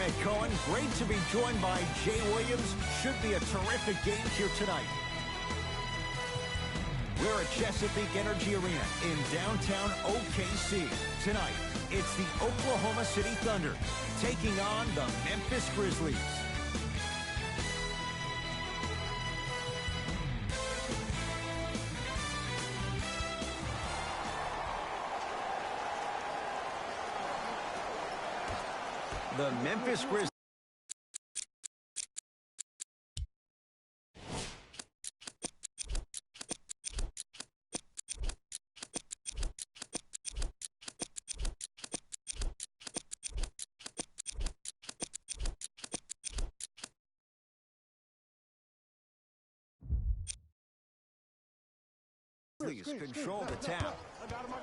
Mick Cohen. Great to be joined by Jay Williams. Should be a terrific game here tonight. We're at Chesapeake Energy Arena in downtown OKC. Tonight, it's the Oklahoma City Thunder taking on the Memphis Grizzlies. The Memphis Grizzlies. Please control the tap. I got him.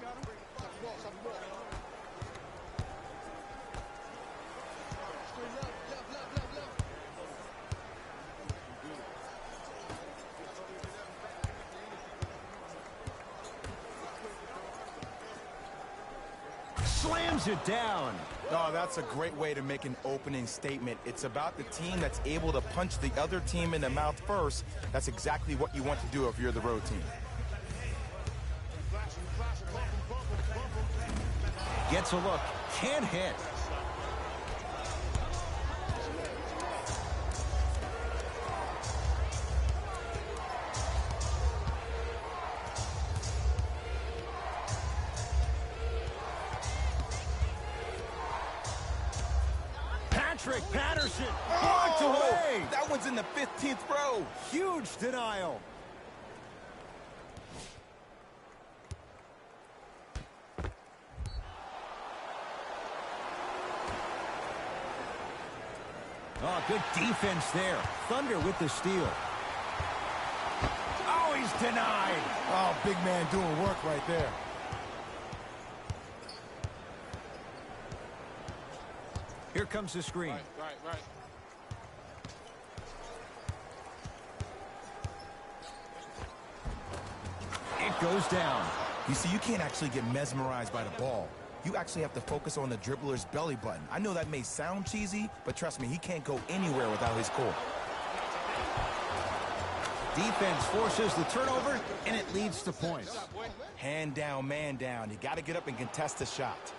Slams it down. Oh, that's a great way to make an opening statement. It's about the team that's able to punch the other team in the mouth first. That's exactly what you want to do if you're the road team. Gets a look, can't hit. Patrick Patterson blocked away. That one's in the 15th row. Huge denial. Oh, good defense there. Thunder with the steal. Oh, he's denied. Oh, big man doing work right there. Here comes the screen. Right. It goes down. You see, you can't actually get mesmerized by the ball. You actually have to focus on the dribbler's belly button. I know that may sound cheesy, but trust me, he can't go anywhere without his core. Defense forces the turnover, and it leads to points. Hand down, man down. You got to get up and contest the shot.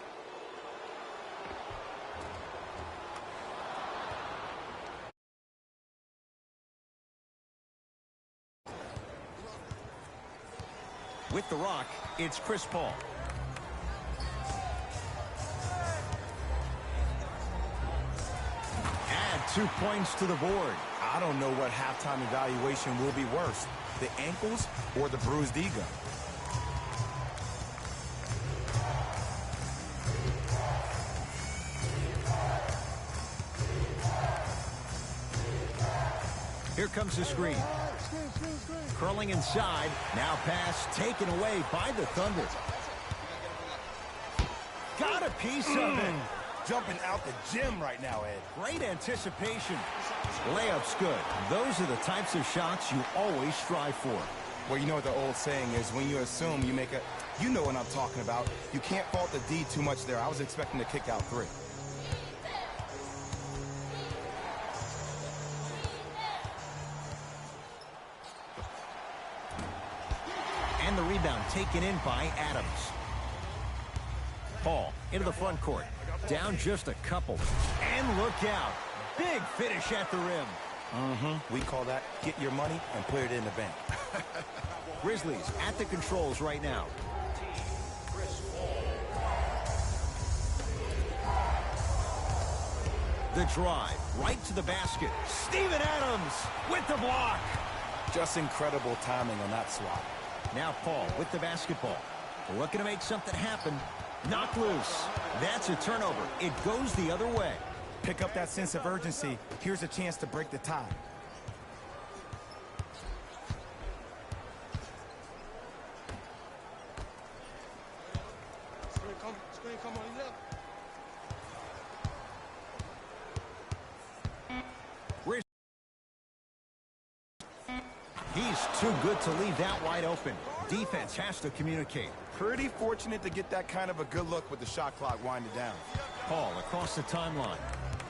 With the rock, it's Chris Paul. Add 2 points to the board. I don't know what halftime evaluation will be worse, the ankles or the bruised ego. Here comes the screen. Curling inside. Now pass taken away by the Thunder. Got a piece of it. Jumping out the gym right now, Ed. Great anticipation. Layup's good. Those are the types of shots you always strive for. Well, you know what the old saying is, when you assume you make a... You know what I'm talking about. You can't fault the D too much there. I was expecting to kick out 3. And the rebound taken in by Adams. Paul into the front court. Down just a couple. And look out. Big finish at the rim. We call that get your money and put it in the bank. Grizzlies at the controls right now. The drive right to the basket. Steven Adams with the block. Just incredible timing on that swat. Now Paul with the basketball. Looking to make something happen. Knocked loose. That's a turnover. It goes the other way. Pick up that sense of urgency. Here's a chance to break the tie. Screen come on left. He's too good to leave that wide open. Defense has to communicate. Pretty fortunate to get that kind of a good look with the shot clock winding down. Paul across the timeline.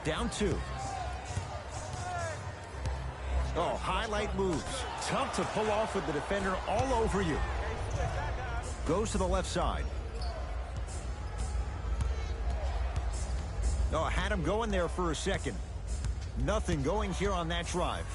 Down 2. Oh, highlight moves. Tough to pull off with the defender all over you. Goes to the left side. Oh, had him going there for a second. Nothing going here on that drive.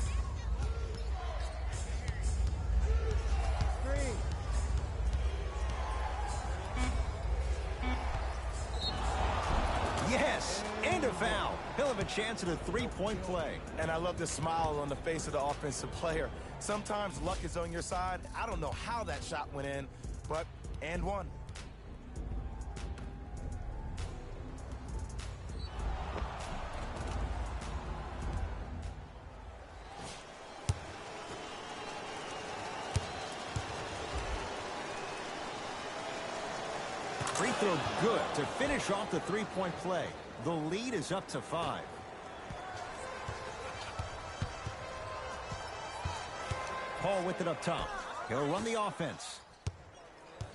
Yes, and a foul. He'll have a chance at a three-point play. And I love the smile on the face of the offensive player. Sometimes luck is on your side. I don't know how that shot went in, but and one. Free throw good to finish off the three-point play. The lead is up to 5. Paul with it up top. He'll run the offense.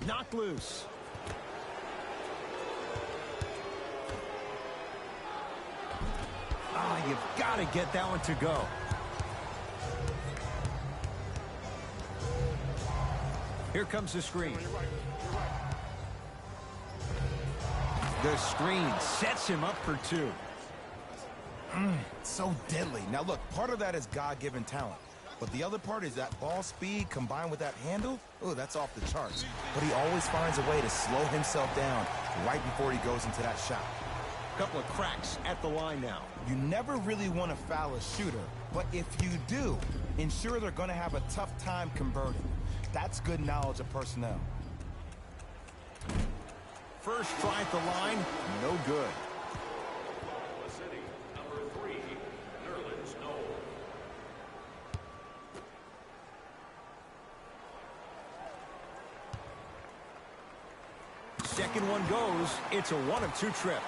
Knocked loose. Ah, you've got to get that one to go. Here comes the screen. The screen sets him up for 2. So deadly. Now look, part of that is God-given talent. But the other part is that ball speed combined with that handle. Oh, that's off the charts. But he always finds a way to slow himself down right before he goes into that shot. Couple of cracks at the line now. You never really want to foul a shooter, but if you do, ensure they're going to have a tough time converting. That's good knowledge of personnel. First try at the line, no good. Oklahoma City, number 3, Nerlens Noel. Second one goes. It's a 1 of 2 trip.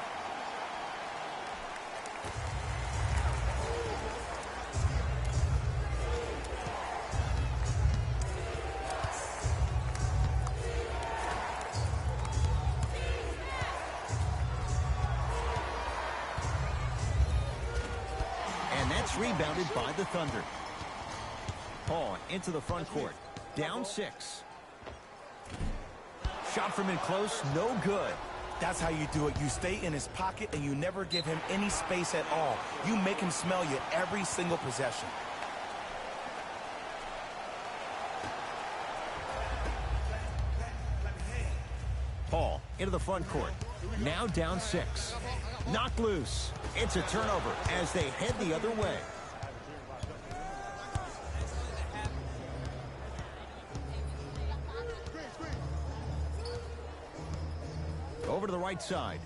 Rebounded by the Thunder. Paul into the front court. Down 6. Shot from in close, no good. That's how you do it. You stay in his pocket and you never give him any space at all. You make him smell you every single possession. Paul into the front court. Now down 6. Knocked loose. It's a turnover as they head the other way. Over to the right side.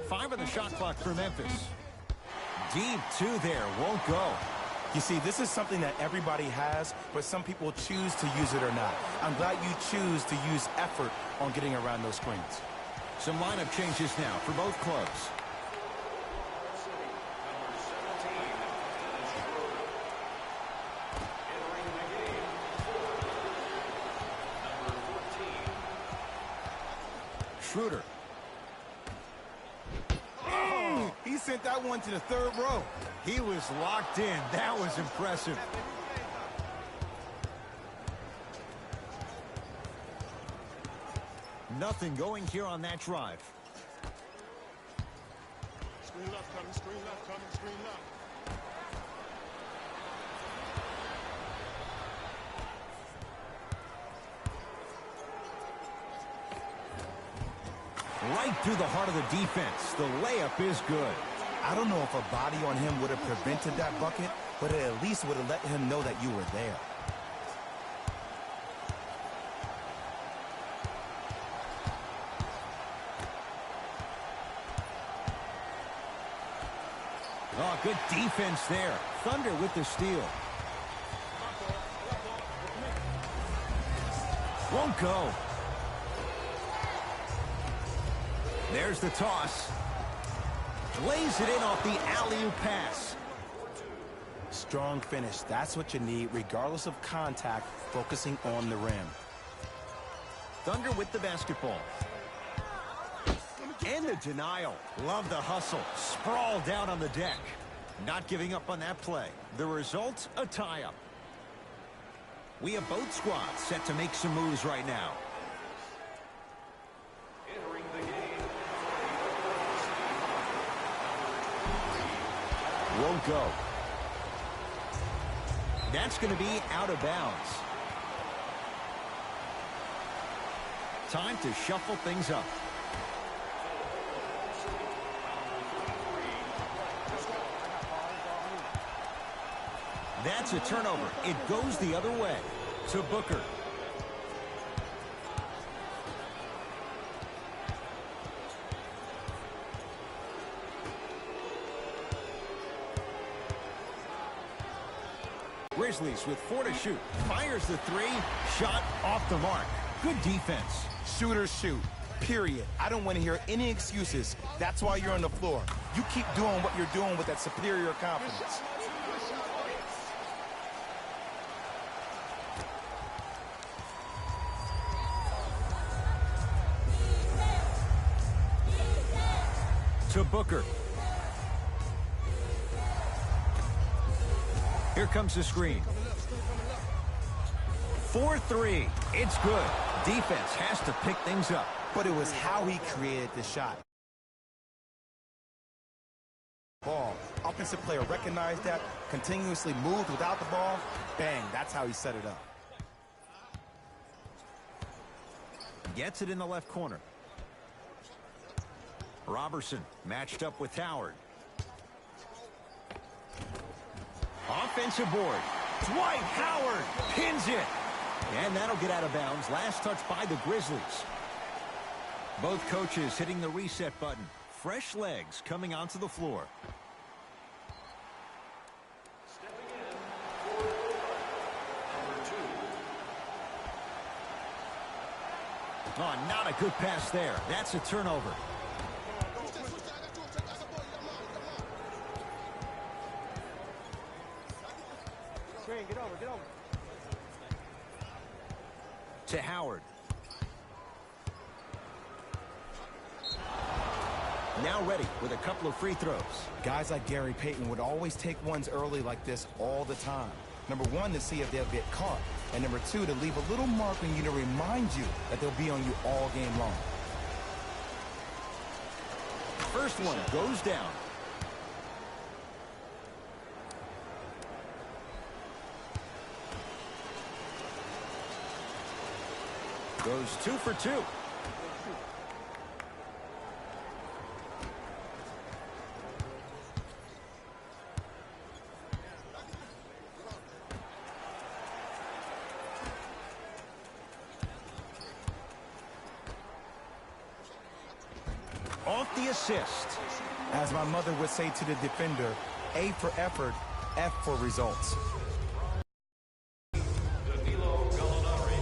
Five on the shot clock for Memphis. Deep 2 there, won't go. You see, this is something that everybody has, but some people choose to use it or not. I'm glad you choose to use effort on getting around those screens. Some lineup changes now for both clubs. City, number 17, Dennis Schroeder. Entering the game, number 14. Schroeder. Oh, he sent that one to the 3rd row. He was locked in. That was impressive. Nothing going here on that drive. Screen left coming, screen left coming, screen left. Right through the heart of the defense. The layup is good. I don't know if a body on him would have prevented that bucket, but it at least would have let him know that you were there. Oh, good defense there. Thunder with the steal. Won't go. There's the toss. Lays it in off the alley-oop pass. strong finish. That's what you need, regardless of contact, focusing on the rim. Thunder with the basketball. And the denial. Love the hustle. Sprawl down on the deck. Not giving up on that play. The result, a tie-up. We have both squads set to make some moves right now. Entering the game, Won't go. That's going to be out of bounds. Time to shuffle things up. That's a turnover. It goes the other way to Booker. Grizzlies with 4 to shoot. Fires the 3. Shot off the mark. Good defense. Shooters shoot, period. I don't want to hear any excuses. That's why you're on the floor. You keep doing what you're doing with that superior confidence. To Booker. Here comes the screen. 4-3. It's good. Defense has to pick things up. But it was how he created the shot. Ball. Offensive player recognized that, continuously moved without the ball. Bang, that's how he set it up. Gets it in the left corner. Robertson matched up with Howard. Offensive board. Dwight Howard pins it. And that'll get out of bounds. Last touch by the Grizzlies. Both coaches hitting the reset button. Fresh legs coming onto the floor. stepping in for number 2. Oh, not a good pass there. That's a turnover. Get over, get over. To Howard. Now ready with a couple of free throws. Guys like Gary Payton would always take ones early like this all the time. Number 1, to see if they'll get caught. And number 2, to leave a little mark on you to remind you that they'll be on you all game long. First one goes down. Goes 2 for 2. Off the assist. As my mother would say to the defender, A for effort, F for results. Danilo Gallinari.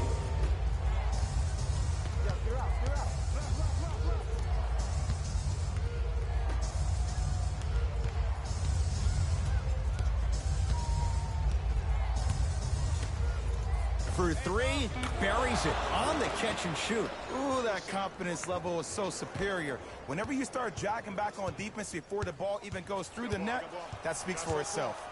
For 3, buries it on the catch and shoot. Ooh, that confidence level is so superior. Whenever you start jogging back on defense before the ball even goes through the net, that speaks for itself.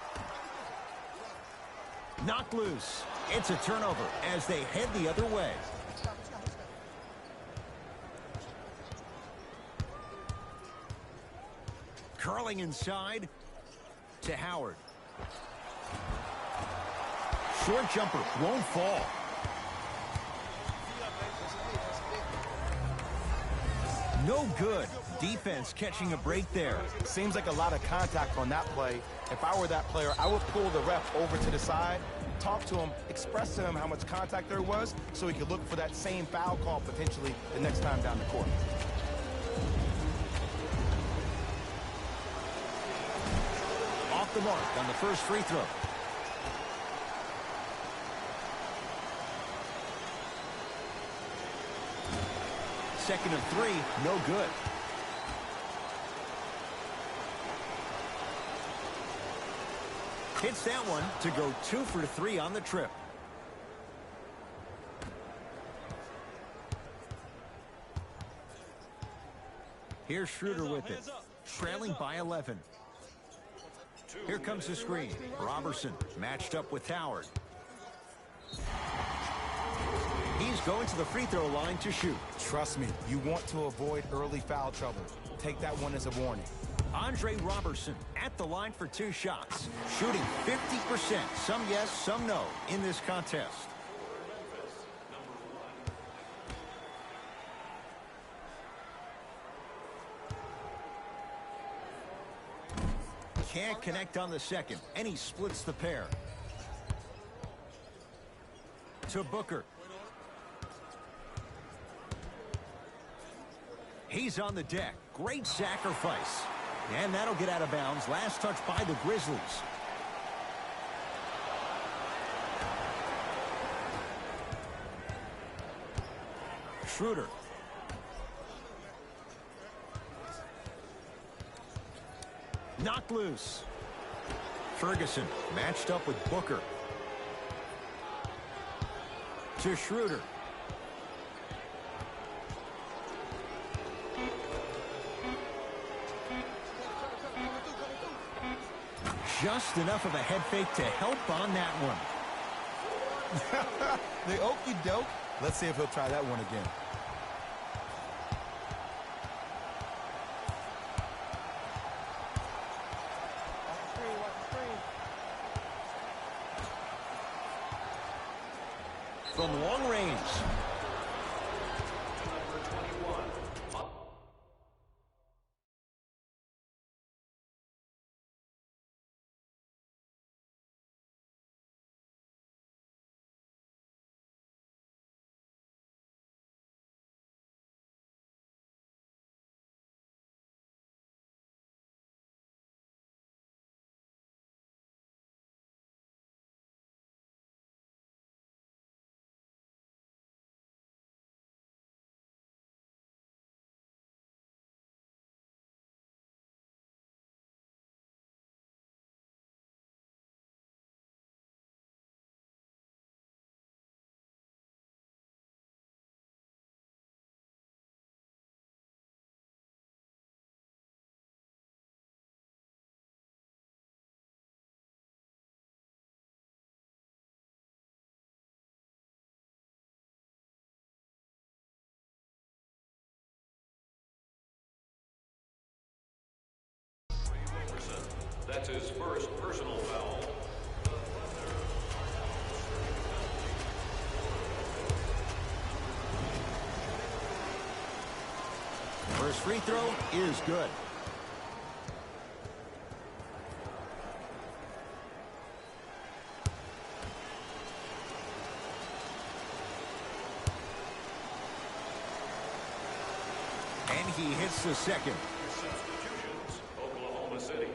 Knocked loose. It's a turnover as they head the other way. Curling inside to Howard. Short jumper won't fall. No good. Defense catching a break there. Seems like a lot of contact on that play. If I were that player, I would pull the ref over to the side, talk to him, express to him how much contact there was so he could look for that same foul call potentially the next time down the court. Off the mark on the first free throw. Second of 3, no good. Hits that one to go 2 for 3 on the trip. Here's Schroeder with it, trailing by 11. Here comes the screen. Robertson matched up with Howard. He's going to the free throw line to shoot. Trust me, you want to avoid early foul trouble. Take that one as a warning. Andre Robertson at the line for 2 shots. Shooting 50%. Some yes, some no in this contest. Can't connect on the second, and he splits the pair. To Booker. He's on the deck. Great sacrifice. And that'll get out of bounds. Last touch by the Grizzlies. Schroeder. Knocked loose. Ferguson matched up with Booker. To Schroeder. Just enough of a head fake to help on that one. The okey doke. Let's see if he'll try that one again. Watch the screen. From long range. Number 21. That's his first personal foul. First free throw is good. And he hits the second. Substitutions, Oklahoma City.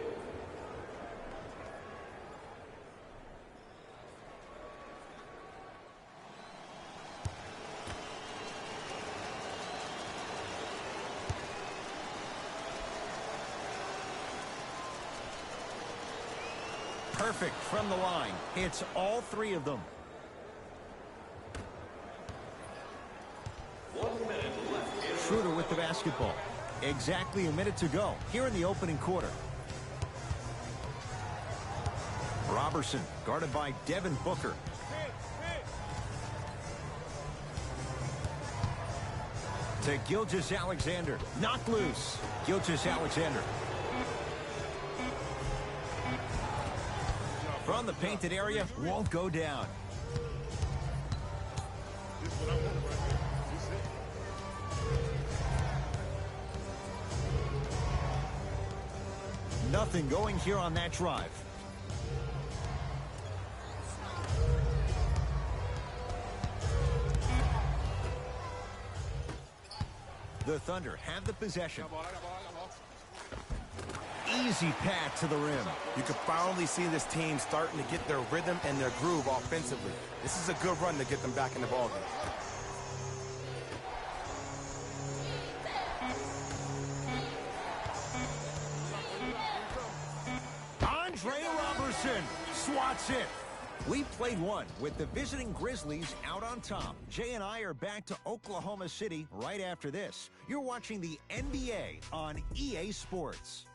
Perfect from the line. Hits all 3 of them. 1 minute left in Schroeder with the basketball. Exactly a minute to go here in the opening quarter. Robertson guarded by Devin Booker. To Gilgeous-Alexander. Knocked loose. Gilgeous-Alexander. From the painted area, won't go down. Nothing going here on that drive. The Thunder have the possession. Easy path to the rim. You can finally see this team starting to get their rhythm and their groove offensively. This is a good run to get them back in the ballgame. Andre Robertson swats it. We played one with the visiting Grizzlies out on top. Jay and I are back to Oklahoma City right after this. You're watching the NBA on EA Sports.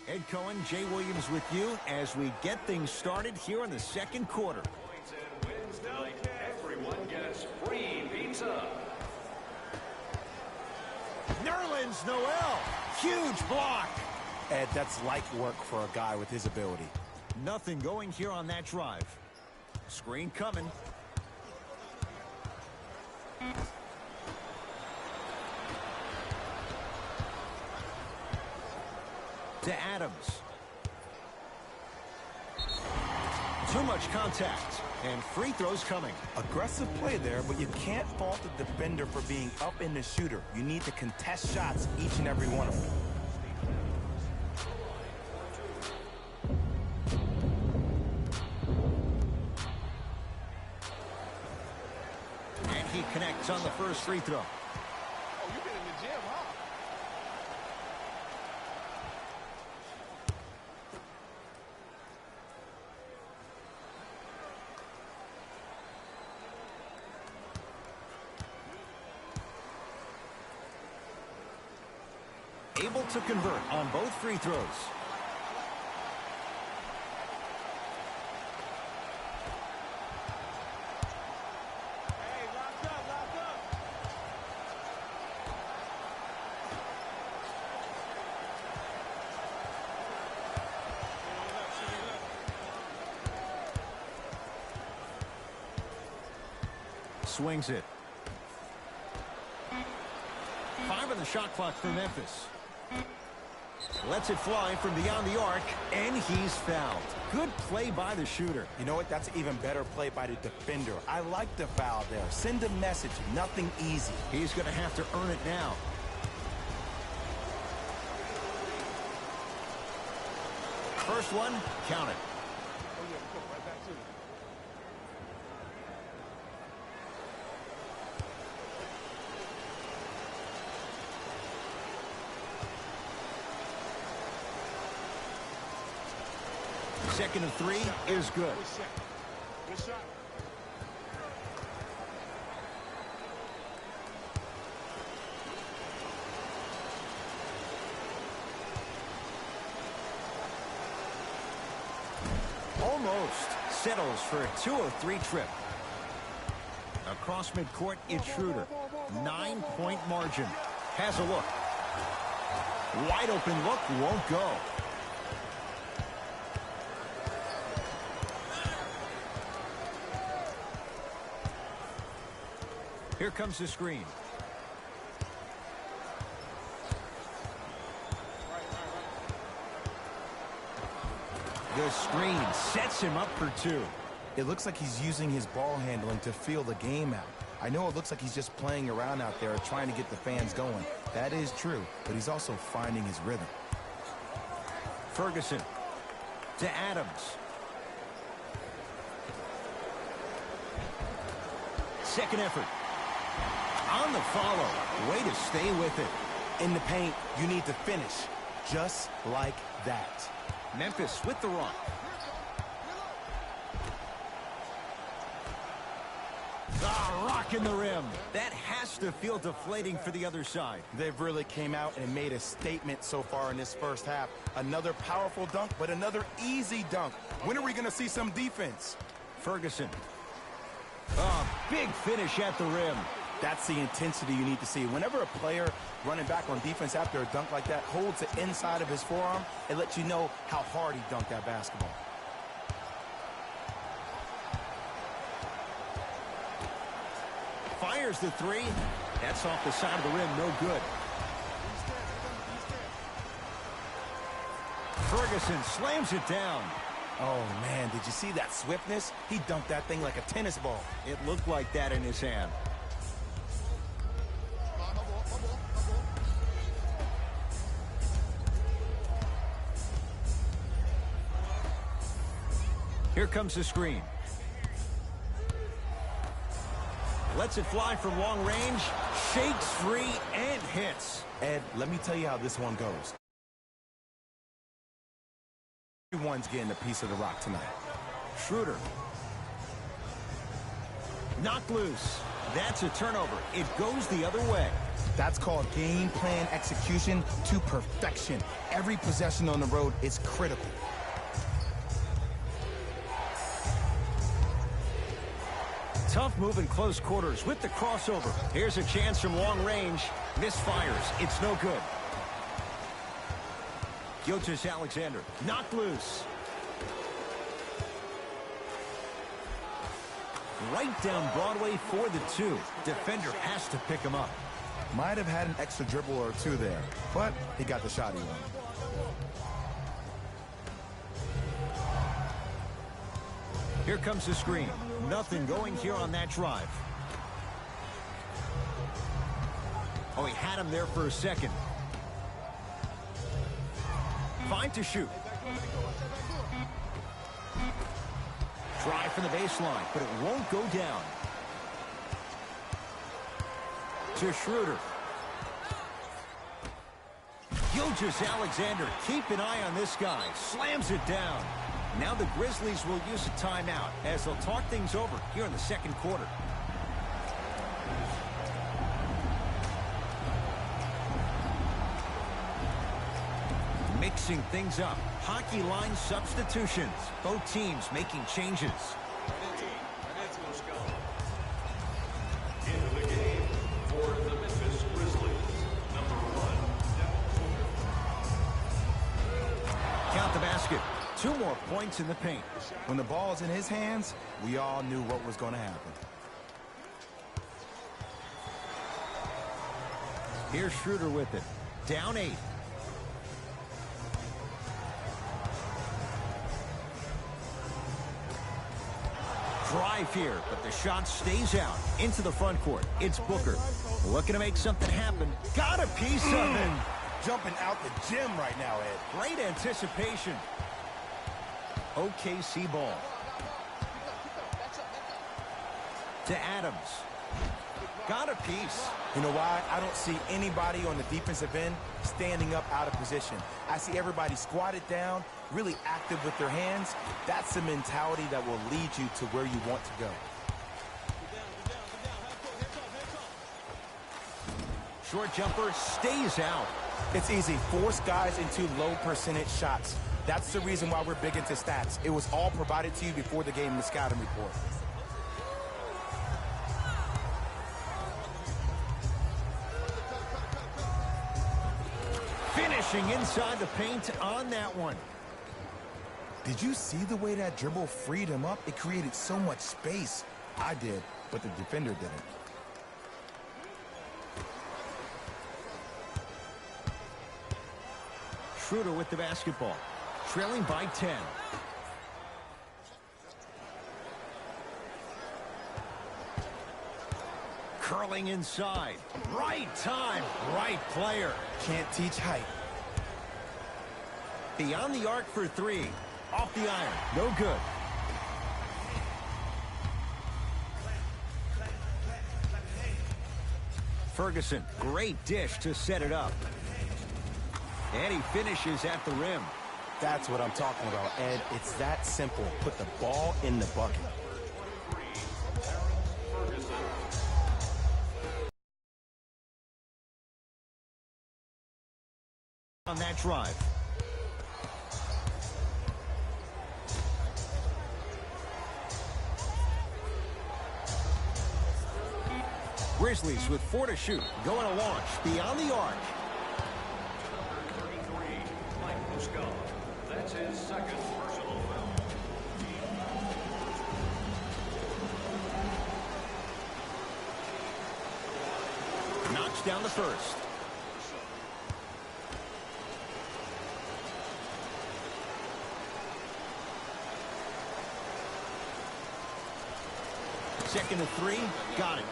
Ed Cohen, Jay Williams with you as we get things started here in the second quarter. Points and wins tonight. Everyone gets free pizza. Nerlens Noel, huge block. Ed, that's light work for a guy with his ability. Nothing going here on that drive. Screen coming. To Adams. Too much contact, and free throws coming. Aggressive play there, but you can't fault the defender for being up in the shooter. You need to contest shots, each and every one of them. And he connects on the first free throw. Oh, you've been in the gym, huh? Able to convert on both free throws. Hey, locked up, locked up. Swings it. 5 on the shot clock for Memphis. Lets it fly from beyond the arc, and he's fouled. Good play by the shooter. You know what? That's even better play by the defender. I like the foul there. Send a message. Nothing easy. He's going to have to earn it now. First one, count it. Oh, yeah, come right back to you. Second of 3 is good. Good shot. Good shot. Almost settles for a 2-of-3 trip. Across midcourt, it's Schroeder. 9-point margin. Has a look. Wide open look, won't go. Here comes the screen. The screen sets him up for 2. It looks like he's using his ball handling to feel the game out. I know it looks like he's just playing around out there trying to get the fans going. That is true, but he's also finding his rhythm. Ferguson to Adams. Second effort. On the follow. Way to stay with it. In the paint, you need to finish. Just like that. Memphis with the rock. Ah, rocking the rim. That has to feel deflating for the other side. They've really came out and made a statement so far in this first half. Another powerful dunk, but another easy dunk. When are we going to see some defense? Ferguson. Oh, big finish at the rim. That's the intensity you need to see. Whenever a player running back on defense after a dunk like that holds the inside of his forearm, it lets you know how hard he dunked that basketball. Fires the 3. That's off the side of the rim, no good. Ferguson slams it down. Oh, man, did you see that swiftness? He dunked that thing like a tennis ball. It looked like that in his hand. Here comes the screen. Lets it fly from long range. Shakes free and hits. Ed, let me tell you how this one goes. Everyone's getting a piece of the rock tonight. Schroeder. Knocked loose. That's a turnover. It goes the other way. That's called game plan execution to perfection. Every possession on the road is critical. Tough move in close quarters with the crossover. Here's a chance from long range. Misfires. It's no good. Gilgeous-Alexander knocked loose. Right down Broadway for the two. Defender has to pick him up. Might have had an extra dribble or two there, but he got the shot he wanted. Here comes the screen. Nothing going here on that drive. Oh, he had him there for a second. Fine to shoot. Drive from the baseline, but it won't go down. To Schroeder. Gilgeous-Alexander, keep an eye on this guy. Slams it down. Now the Grizzlies will use a timeout as they'll talk things over here in the second quarter. Mixing things up. Hockey line substitutions. Both teams making changes. Into the game for the Memphis Grizzlies, number 1. Count the basket. 2 more points in the paint. When the ball's in his hands, we all knew what was going to happen. Here's Schroeder with it. Down 8. Drive here, but the shot stays out into the front court. It's Booker looking to make something happen. Got a piece of it. Jumping out the gym right now, Ed. Great anticipation. OKC ball. To Adams. Got a piece. You know why? I don't see anybody on the defensive end standing up out of position. I see everybody squatted down, really active with their hands. That's the mentality that will lead you to where you want to go. Short jumper stays out. It's easy. Force guys into low percentage shots. That's the reason why we're big into stats. It was all provided to you before the game in the scouting report. Finishing inside the paint on that one. Did you see the way that dribble freed him up? It created so much space. I did, but the defender didn't. Schroeder with the basketball. Trailing by 10. Curling inside. Right time, right player. Can't teach height. Beyond the arc for 3. Off the iron. No good. Ferguson, great dish to set it up. And he finishes at the rim. That's what I'm talking about, Ed. It's that simple. Put the ball in the bucket. On that drive. Grizzlies with 4 to shoot. Going to launch beyond the arc. Number 33, Mike Muscala. That's his second personal foul. Knocks down the first. Second to 3. Got it.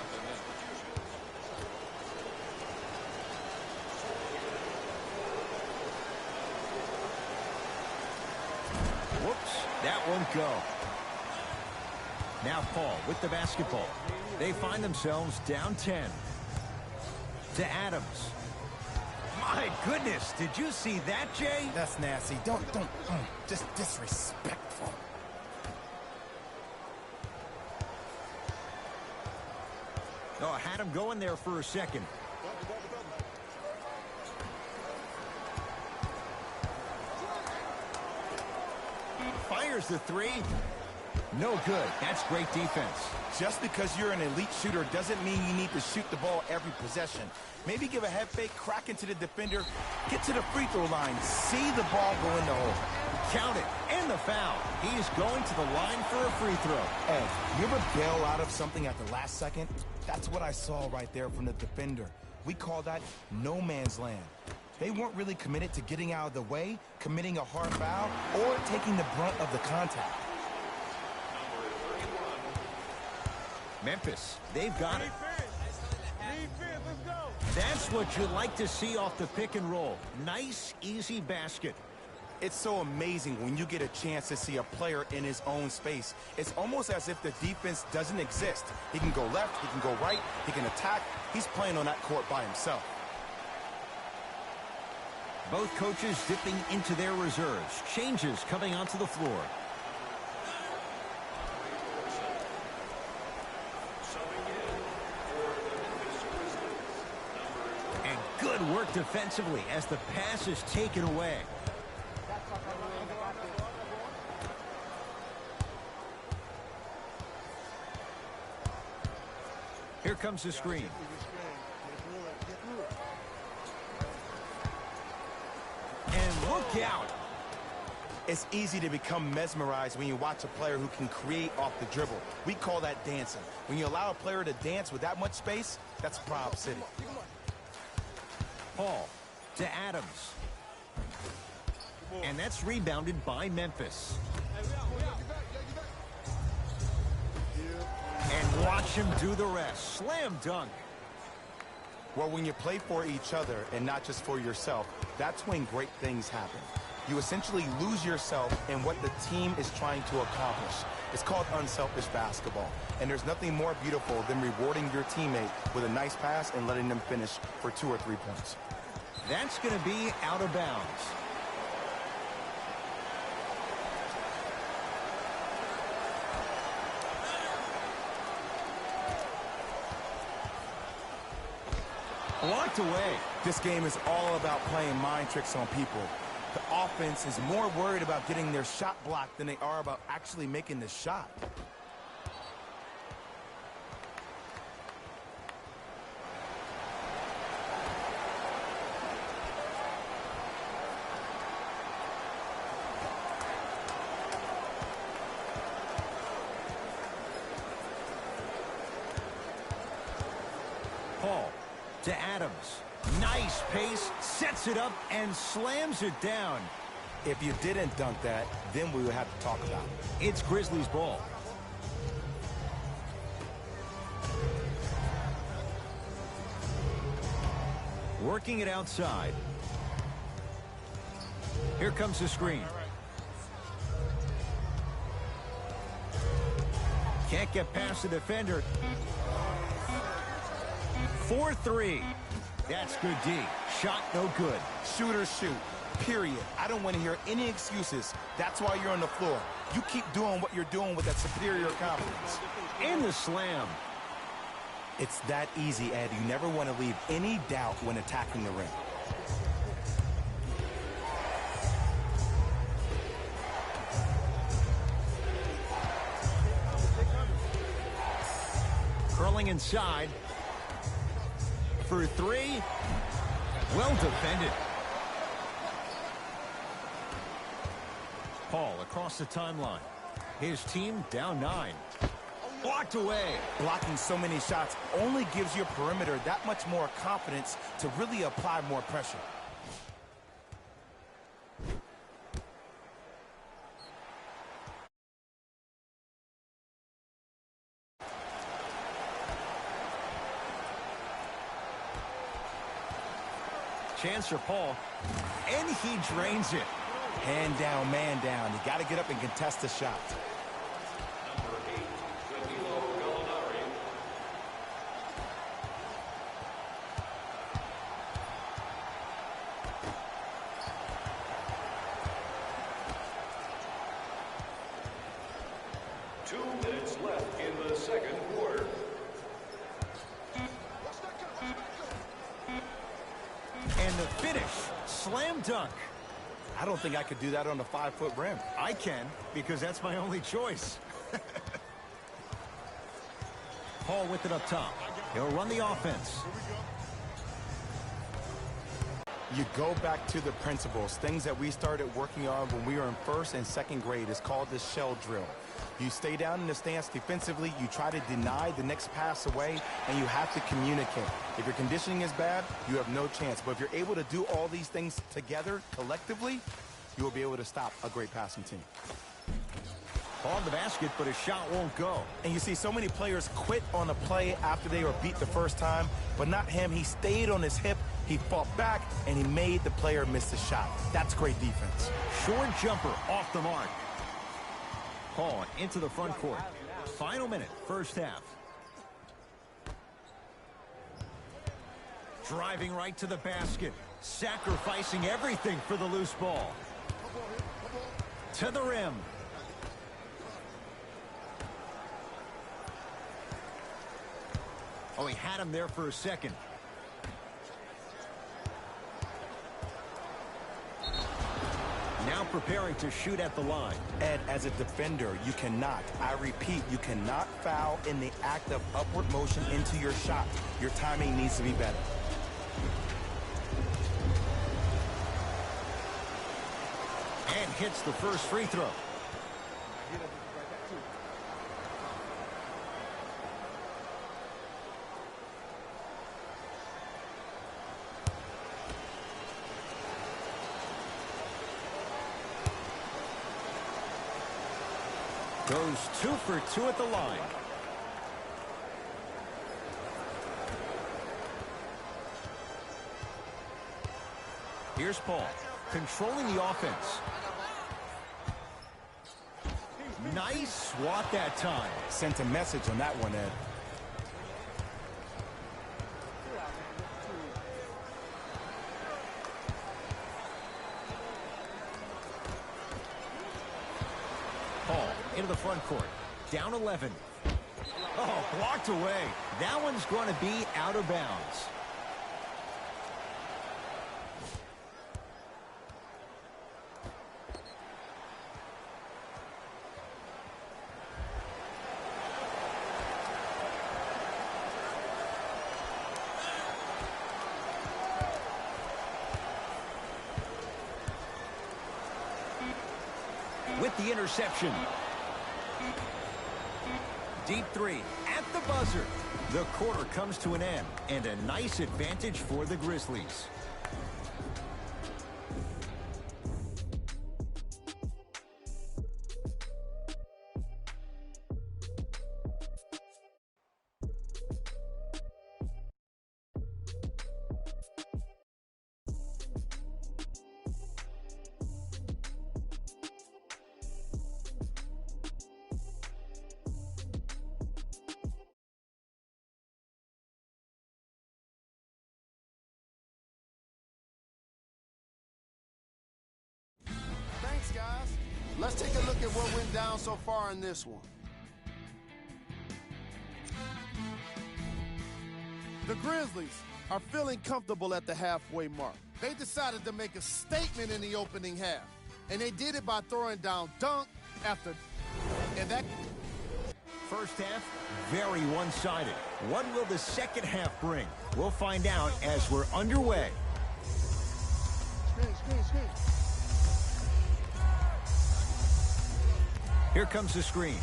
Whoops. That won't go. Now Paul with the basketball. They find themselves down 10. To Adams. My goodness, did you see that, Jay? That's nasty. Just disrespectful. Oh, had him going there for a second. Fires the three. No good. That's great defense. Just because you're an elite shooter doesn't mean you need to shoot the ball every possession. Maybe give a head fake, crack into the defender, get to the free throw line, see the ball go in the hole. Count it, and the foul. He's going to the line for a free throw. Ed, you ever bail out of something at the last second? That's what I saw right there from the defender. We call that no man's land. They weren't really committed to getting out of the way, committing a hard foul, or taking the brunt of the contact. Memphis, they've got it. Defense, let's go. That's what you like to see off the pick and roll. Nice, easy basket. It's so amazing when you get a chance to see a player in his own space. It's almost as if the defense doesn't exist. He can go left, he can go right, he can attack. He's playing on that court by himself. Both coaches dipping into their reserves. Changes coming onto the floor. And good work defensively as the pass is taken away. Here comes the screen. And look out. It's easy to become mesmerized when you watch a player who can create off the dribble. We call that dancing. When you allow a player to dance with that much space, that's Prob City. Paul to Adams. And that's rebounded by Memphis. And watch him do the rest. Slam dunk. Well, when you play for each other and not just for yourself, that's when great things happen. You essentially lose yourself in what the team is trying to accomplish. It's called unselfish basketball. And there's nothing more beautiful than rewarding your teammate with a nice pass and letting them finish for 2 or 3 points. That's going to be out of bounds. Blocked away. This game is all about playing mind tricks on people. The offense is more worried about getting their shot blocked than they are about actually making the shot. Paul to Adams. Nice pace, sets it up, and slams it down. If you didn't dunk that, then we would have to talk about it. It's Grizzlies ball. Working it outside. Here comes the screen. Can't get past the defender. 4-3. That's good D. Shot no good. Shooters shoot, period. I don't want to hear any excuses. That's why you're on the floor. You keep doing what you're doing with that superior confidence. And the slam. It's that easy, Ed. You never want to leave any doubt when attacking the rim. Curling inside. For 3. Well defended. Paul across the timeline. His team down 9. Blocked away. Blocking so many shots only gives your perimeter that much more confidence to really apply more pressure. Chance for Paul. And he drains it. Hand down, man down. You got to get up and contest the shot. Number 8, 2 minutes left in the second quarter. And the finish, slam dunk. I don't think I could do that on a 5-foot rim. I can, because that's my only choice. Paul with it up top. He'll run the offense. You go back to the principles, things that we started working on when we were in first and second grade. It's called the shell drill. You stay down in the stance defensively, you try to deny the next pass away, and you have to communicate. If your conditioning is bad, you have no chance. But if you're able to do all these things together, collectively, you will be able to stop a great passing team. On the basket, but his shot won't go. And you see so many players quit on a play after they were beat the first time, but not him. He stayed on his hip, he fought back, and he made the player miss the shot. That's great defense. Short jumper off the mark. Paul into the front court. Final minute, first half. Driving right to the basket. Sacrificing everything for the loose ball. To the rim. Oh, he had him there for a second. Now preparing to shoot at the line. Ed, as a defender, you cannot, I repeat, you cannot foul in the act of upward motion into your shot. Your timing needs to be better. And hits the first free throw. Goes 2 for 2 at the line. Here's Paul, controlling the offense. Nice swat that time. Sent a message on that one, Ed. Paul into the front court. Down 11. Oh, blocked away. That one's going to be out of bounds. With the interception. Deep three at the buzzer. The quarter comes to an end, and a nice advantage for the Grizzlies. Thanks, guys. Let's take a look at what went down so far in this one. The Grizzlies are feeling comfortable at the halfway mark. They decided to make a statement in the opening half, and they did it by throwing down dunk after, and that. First half, very one-sided. What will the second half bring? We'll find out as we're underway. Screen. Here comes the screen.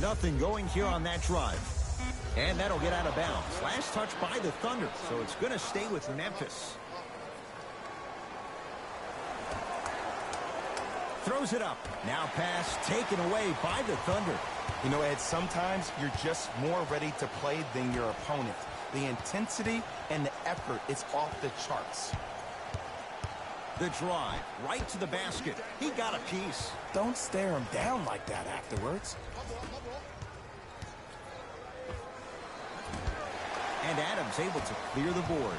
Nothing going here on that drive. And that'll get out of bounds. Last touch by the Thunder, so it's going to stay with Memphis. Throws it up. Now pass taken away by the Thunder. You know, Ed, sometimes you're just more ready to play than your opponent. The intensity and the effort is off the charts. The drive, right to the basket. He got a piece. Don't stare him down like that afterwards. And Adams able to clear the board.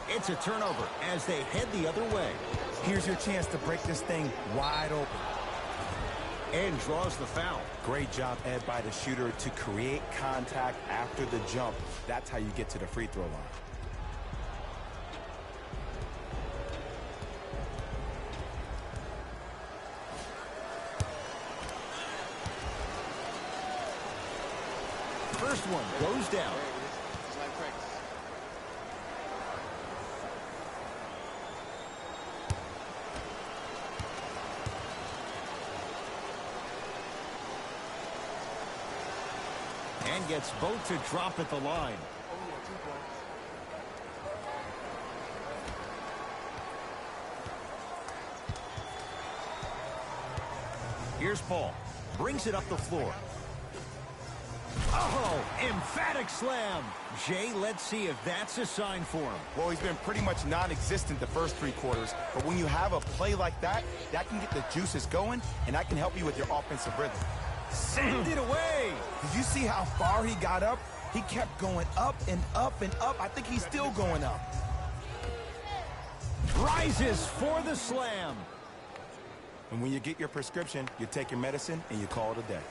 It's a turnover as they head the other way. Here's your chance to break this thing wide open. And draws the foul. Great job, Ed, by the shooter to create contact after the jump. That's how you get to the free throw line. First one goes down. It's like practice. And gets both to drop at the line. Here's Paul. Brings it up the floor. Oh, emphatic slam. Jay, let's see if that's a sign for him. Well, he's been pretty much non-existent the first 3 quarters, but when you have a play like that, that can get the juices going, and that can help you with your offensive rhythm. Send it away. Did you see how far he got up? He kept going up and up and up. I think he's still going up. Rises for the slam. And when you get your prescription, you take your medicine and you call it a day.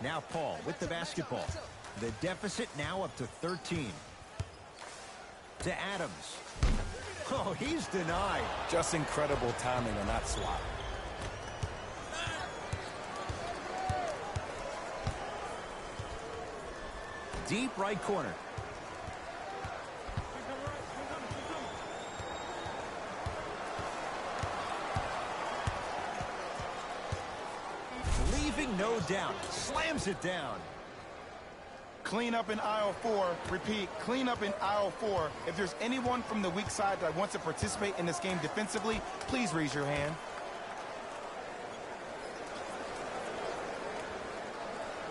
Now Paul with the basketball. The deficit now up to 13. To Adams. Oh, he's denied. Just incredible timing on that swat. Deep right corner. Leaving no doubt. Slams it down. Clean up in aisle 4. Repeat, clean up in aisle 4. If there's anyone from the weak side that wants to participate in this game defensively, please raise your hand.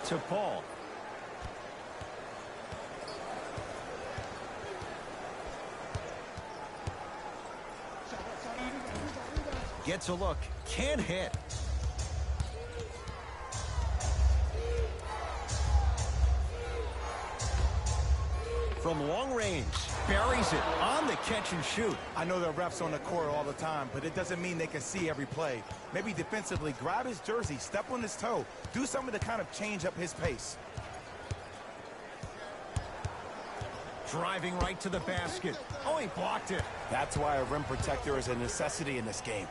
To Paul. Gets a look. Can't hit. From long range. Buries it on the catch and shoot. I know there are refs on the court all the time, but it doesn't mean they can see every play. Maybe defensively, grab his jersey, step on his toe, do something to kind of change up his pace. Driving right to the basket. Oh, he blocked it. That's why a rim protector is a necessity in this game.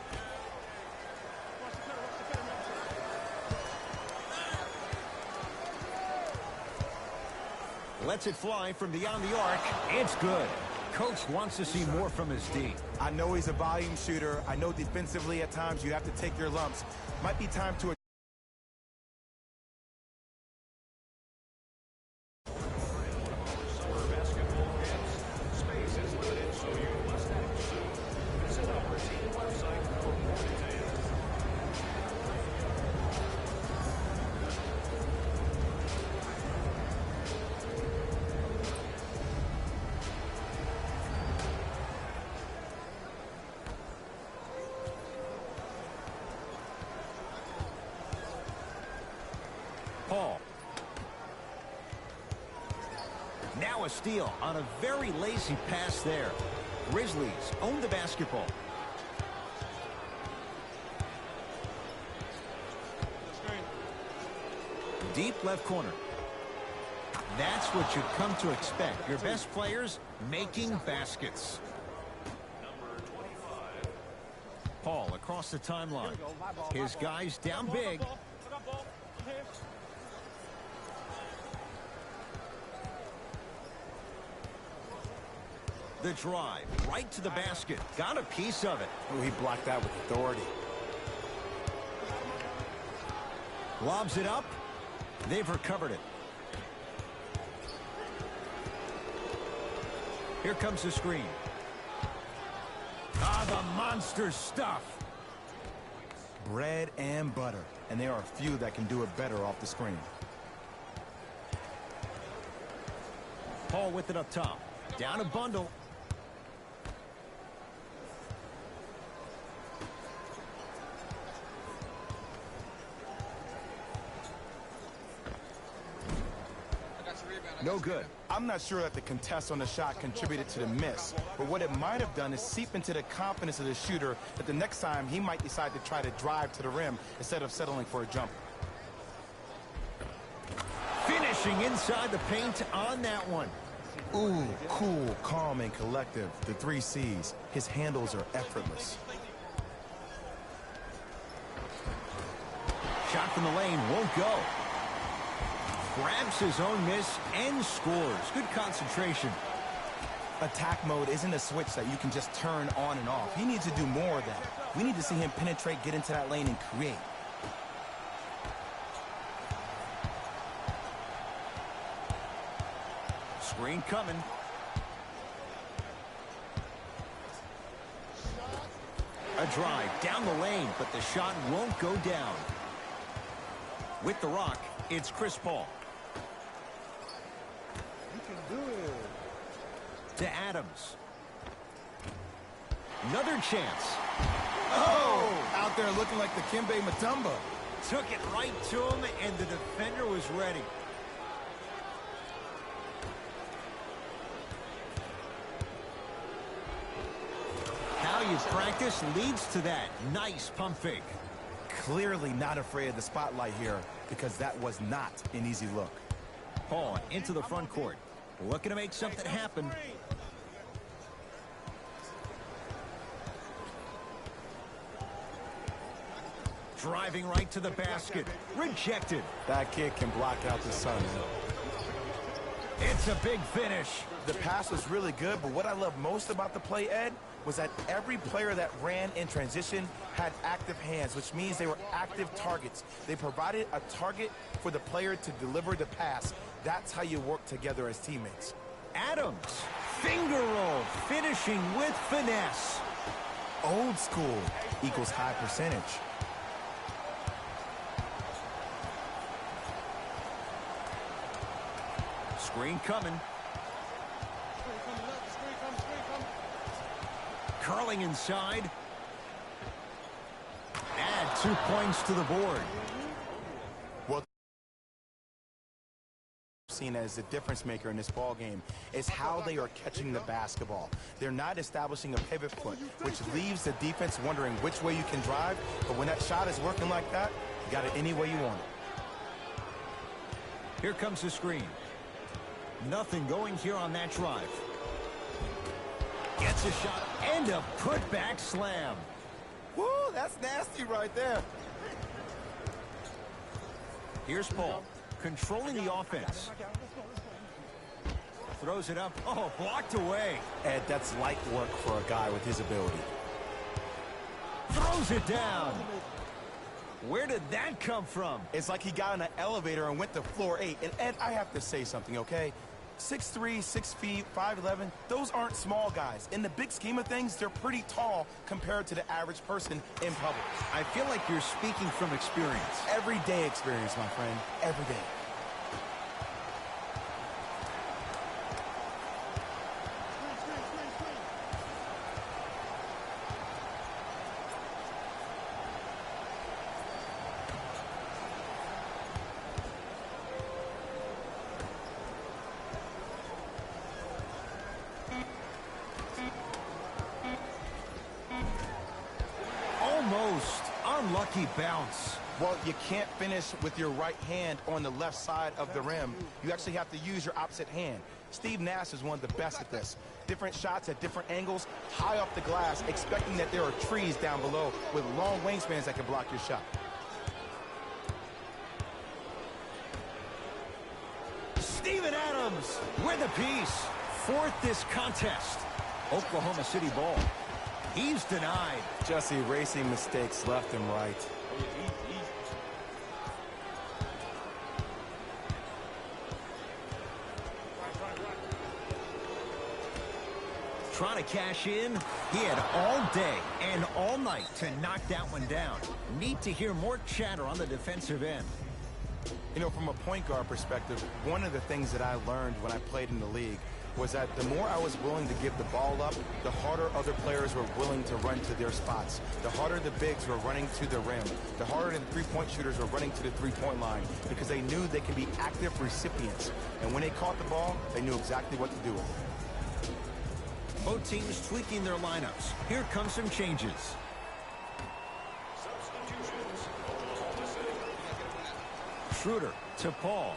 Lets it fly from beyond the arc. It's good. Coach wants to see more from his D. I know he's a volume shooter. I know defensively at times you have to take your lumps. Might be time to... Paul. Now a steal on a very lazy pass there. Grizzlies own the basketball. Deep left corner. That's what you've come to expect. Your best players making baskets. Paul across the timeline. His guys down big. The drive right to the basket. Got a piece of it. Oh, he blocked that with authority. Lobs it up. They've recovered it. Here comes the screen. Ah, the monster stuff. Bread and butter. And there are a few that can do it better off the screen. Paul with it up top. Down a bundle. I got your rebound. No good. I'm not sure that the contest on the shot contributed to the miss, but what it might have done is seep into the confidence of the shooter that the next time he might decide to try to drive to the rim instead of settling for a jumper. Finishing inside the paint on that one. Ooh, cool, calm, and collective. The 3 C's. His handles are effortless. Shot from the lane won't go. Grabs his own miss and scores. Good concentration. Attack mode isn't a switch that you can just turn on and off. He needs to do more of that. We need to see him penetrate, get into that lane, and create. Screen coming. A drive down the lane, but the shot won't go down. With the rock, it's Chris Paul. You can do it. To Adams. Another chance. Oh! Out there looking like the Kimbe Mutombo. Took it right to him, and the defender was ready. How you practice leads to that. Nice pump fake. Clearly not afraid of the spotlight here because that was not an easy look. Paul into the front court. Looking to make something happen. Driving right to the basket. Rejected. That kid can block out the sun. It's a big finish. The pass was really good, but what I love most about the play, Ed, was that every player that ran in transition had active hands, which means they were active targets. They provided a target for the player to deliver the pass. That's how you work together as teammates. Adams, finger roll, finishing with finesse. Old school equals high percentage. Screen coming. Curling inside. Add 2 points to the board. Well, seen as the difference maker in this ball game is how they are catching the basketball. They're not establishing a pivot foot, which leaves the defense wondering which way you can drive. But when that shot is working like that, you got it any way you want it. Here comes the screen. Nothing going here on that drive. Gets a shot and a putback slam. Woo, that's nasty right there. Here's Paul, controlling the offense. Throws it up. Oh, blocked away. Ed, that's light work for a guy with his ability. Throws it down. Where did that come from? It's like he got in an elevator and went to floor 8. And Ed, I have to say something, okay? 6'3", 6 feet, 5'11", those aren't small guys. In the big scheme of things, they're pretty tall compared to the average person in public. I feel like you're speaking from experience. Everyday experience, my friend. Every day. Almost unlucky bounce. Well, you can't finish with your right hand on the left side of the rim. You actually have to use your opposite hand. Steve Nash is one of the best at this. Different shots at different angles, high off the glass, expecting that there are trees down below with long wingspans that can block your shot. Steven Adams with a piece. Fourth this contest. Oklahoma City ball. He's denied. Just erasing mistakes left and right. Trying to cash in. He had all day and all night to knock that one down. Need to hear more chatter on the defensive end. You know, from a point guard perspective, one of the things that I learned when I played in the league was that the more I was willing to give the ball up, the harder other players were willing to run to their spots. The harder the bigs were running to the rim. The harder the three-point shooters were running to the three-point line because they knew they could be active recipients. And when they caught the ball, they knew exactly what to do with it. Both teams tweaking their lineups. Here come some changes. Substitutions. Oklahoma City. Schroeder to Paul.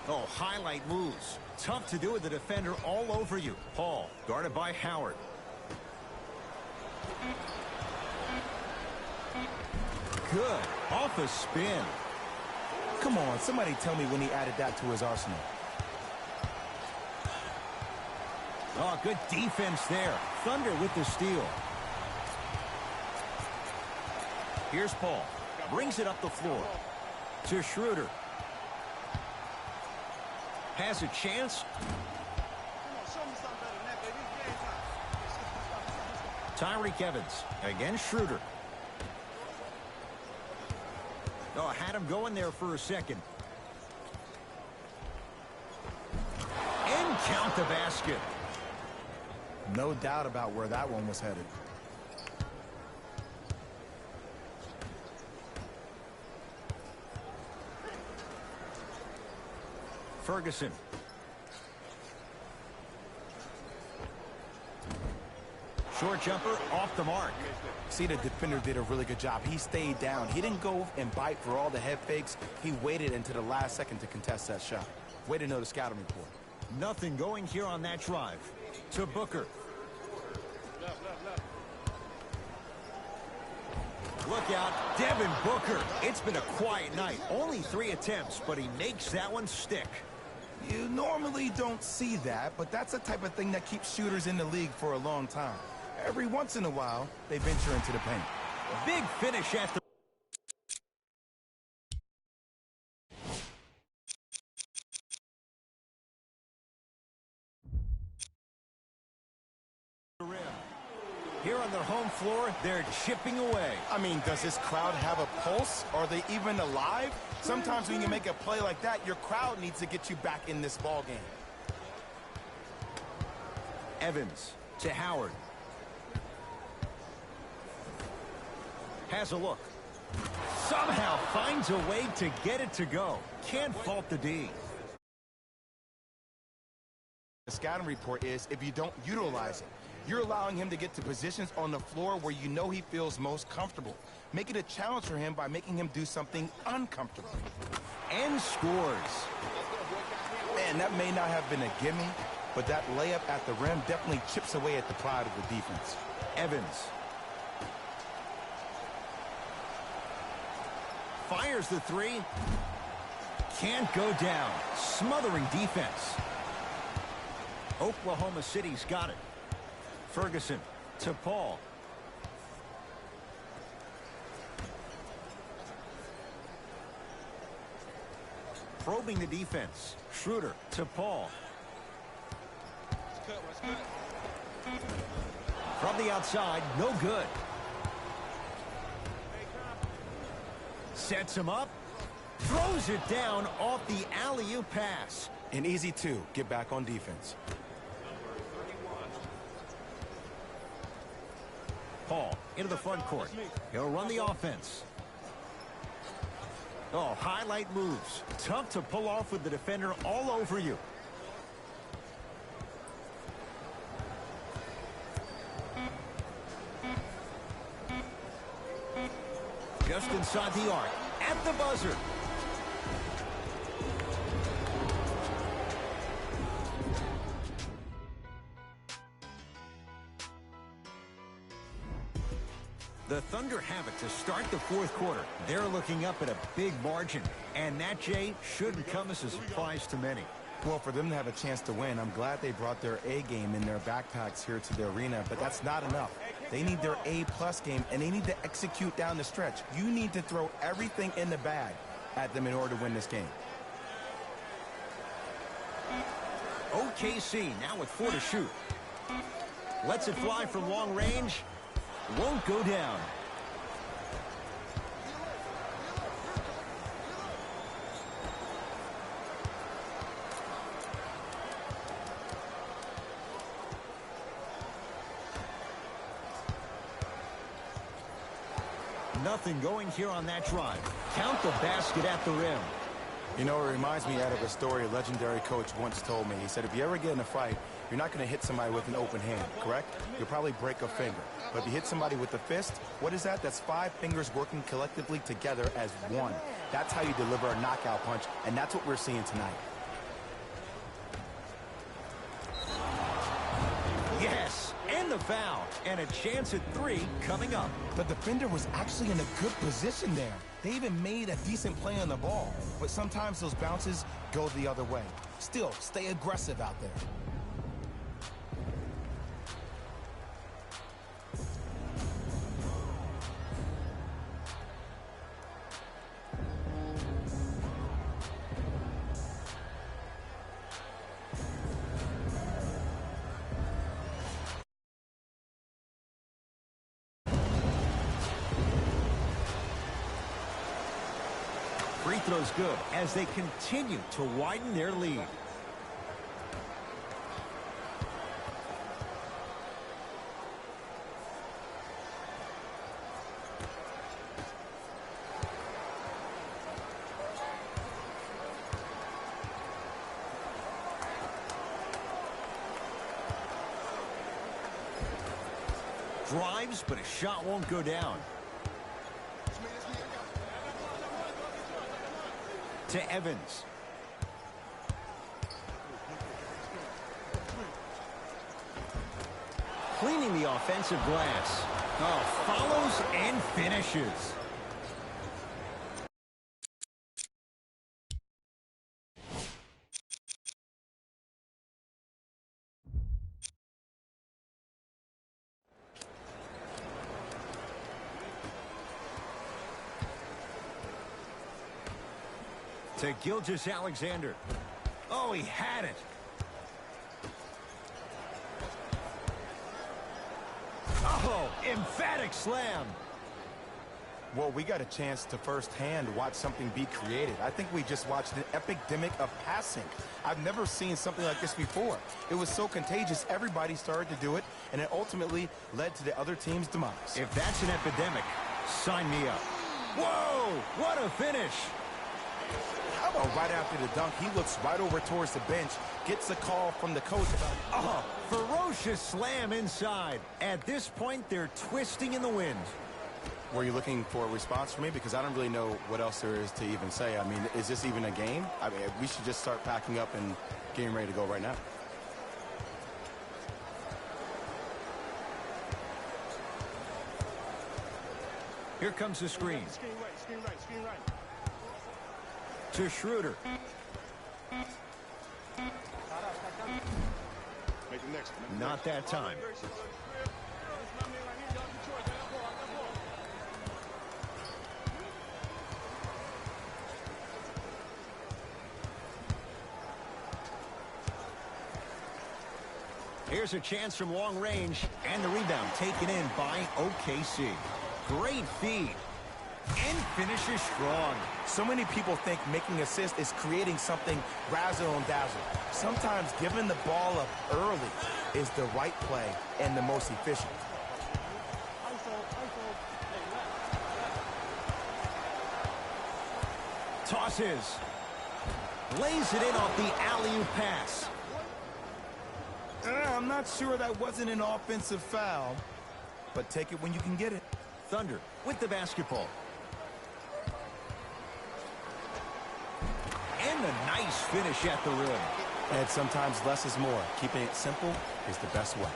Oh, highlight moves. Tough to do with the defender all over you. Paul, guarded by Howard. Good. Off a spin. Come on, somebody tell me when he added that to his arsenal. Oh, good defense there. Thunder with the steal. Here's Paul. Brings it up the floor. To Schroeder. Has a chance. Tyreke Evans against Schroeder. Oh, had him going there for a second. And count the basket. No doubt about where that one was headed. Ferguson. Short jumper off the mark. See, the defender did a really good job. He stayed down. He didn't go and bite for all the head fakes. He waited until the last second to contest that shot. Way to know the scouting report. Nothing going here on that drive. To Booker. Look out, Devin Booker. It's been a quiet night. Only 3 attempts, but he makes that one stick. You normally don't see that, but that's the type of thing that keeps shooters in the league for a long time. Every once in a while, they venture into the paint. Big finish at the rim. Here on their home floor, they're chipping away. I mean, does this crowd have a pulse? Are they even alive? Sometimes when you make a play like that, your crowd needs to get you back in this ball game. Evans to Howard. Has a look. Somehow finds a way to get it to go. Can't fault the D. The scouting report is if you don't utilize it, you're allowing him to get to positions on the floor where you know he feels most comfortable. Make it a challenge for him by making him do something uncomfortable. And scores. Man, that may not have been a gimme, but that layup at the rim definitely chips away at the pride of the defense. Evans. Fires the 3. Can't go down. Smothering defense. Oklahoma City's got it. Ferguson to Paul. Probing the defense. Schroeder to Paul. From the outside, no good. Sets him up. Throws it down off the alley-oop pass. An easy 2. Get back on defense. Paul into the front court. He'll run the offense. Oh, highlight moves. Tough to pull off with the defender all over you. Just inside the arc. At the buzzer. The Thunder have it to start the 4th quarter. They're looking up at a big margin. And that, Jay, shouldn't come as a surprise to many. Well, for them to have a chance to win, I'm glad they brought their A game in their backpacks here to the arena, but that's not enough. They need their A-plus game, and they need to execute down the stretch. You need to throw everything in the bag at them in order to win this game. OKC now with 4 to shoot. Lets it fly from long range. Won't go down. Nothing going here on that drive. Count the basket at the rim. You know, it reminds me out of a story a legendary coach once told me. He said, if you ever get in a fight, you're not going to hit somebody with an open hand, correct? You'll probably break a finger. But if you hit somebody with a fist, what is that? That's 5 fingers working collectively together as one. That's how you deliver a knockout punch, and that's what we're seeing tonight. Yes, and the foul, and a chance at 3 coming up. The defender was actually in a good position there. They even made a decent play on the ball, but sometimes those bounces go the other way. Still, stay aggressive out there. Free throw's good as they continue to widen their lead. Drives, but a shot won't go down. To Evans. Cleaning the offensive glass. Oh, follows and finishes. To Gilgeous-Alexander. Oh, he had it. Oh, emphatic slam. Well, we got a chance to firsthand watch something be created. I think we just watched an epidemic of passing. I've never seen something like this before. It was so contagious, everybody started to do it, and it ultimately led to the other team's demise. If that's an epidemic, sign me up. Whoa, what a finish. How about right after the dunk, he looks right over towards the bench, gets a call from the coach about... Ferocious slam inside. At this point, they're twisting in the wind. Were you looking for a response from me? Because I don't really know what else there is to even say. I mean, is this even a game? I mean, we should just start packing up and getting ready to go right now. Here comes the screen. Screen right. To Schroeder. Make the next one. Not that time. Here's a chance from long range, and the rebound taken in by OKC. Great feed. And finishes strong. So many people think making assists is creating something razzle and dazzle. Sometimes giving the ball up early is the right play and the most efficient. Tosses. Lays it in off the alley-oop pass. I'm not sure that wasn't an offensive foul, but take it when you can get it. Thunder with the basketball. And a nice finish at the rim. And sometimes less is more. Keeping it simple is the best way.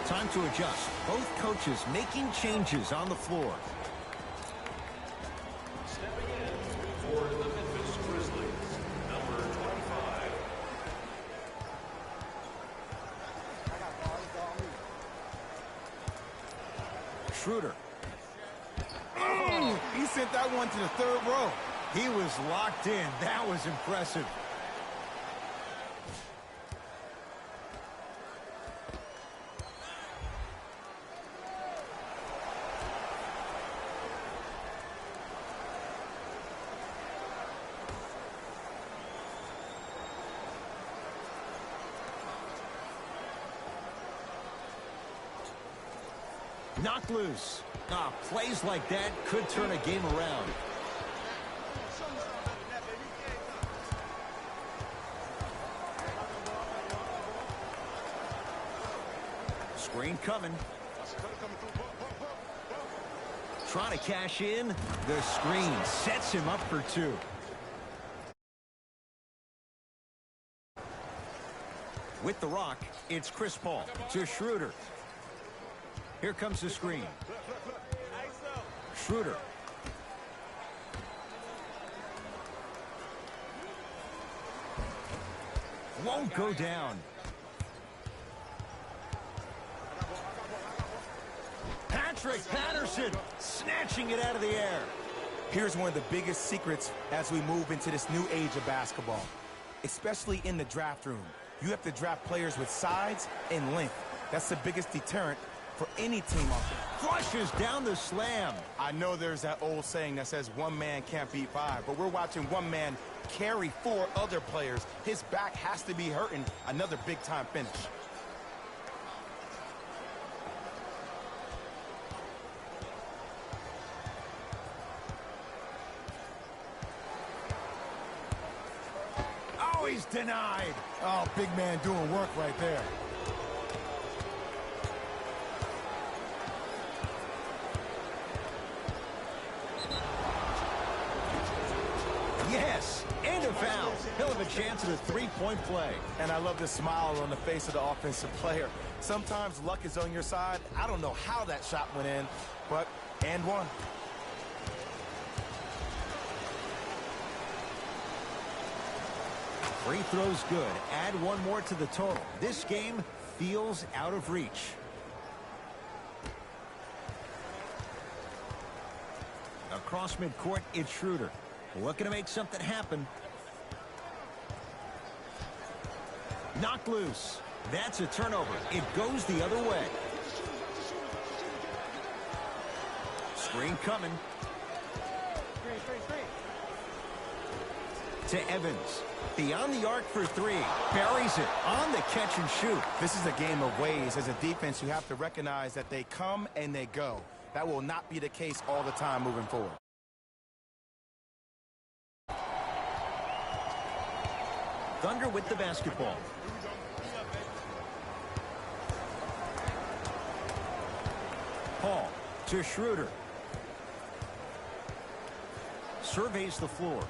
Time to adjust. Both coaches making changes on the floor. Stepping in for the Memphis Grizzlies, number 25. Schroeder. Oh, he sent that one to the third row. He was locked in. That was impressive. Knocked loose. Plays like that could turn a game around. Screen coming. Trying to cash in. The screen sets him up for two. With the rock, it's Chris Paul to Schroeder. Here comes the screen. Schroeder. Won't go down. Patrick Patterson snatching it out of the air. Here's one of the biggest secrets as we move into this new age of basketball, especially in the draft room. You have to draft players with size and length. That's the biggest deterrent for any team out there. Flushes down the slam. I know there's that old saying that says one man can't beat five, but we're watching one man carry four other players. His back has to be hurting. Another big-time finish. Oh, he's denied. Oh, big man doing work right there. Yes, and a foul. He'll have a chance at a three-point play. And I love the smile on the face of the offensive player. Sometimes luck is on your side. I don't know how that shot went in, but and one. Free throw's good. Add one more to the total. This game feels out of reach. Across midcourt, it's Schroeder. Looking to make something happen. Knocked loose. That's a turnover. It goes the other way. Screen coming. To Evans. Beyond the arc for three. Buries it on the catch and shoot. This is a game of ways. As a defense, you have to recognize that they come and they go. That will not be the case all the time moving forward. Thunder with the basketball. Paul to Schroeder. Surveys the floor.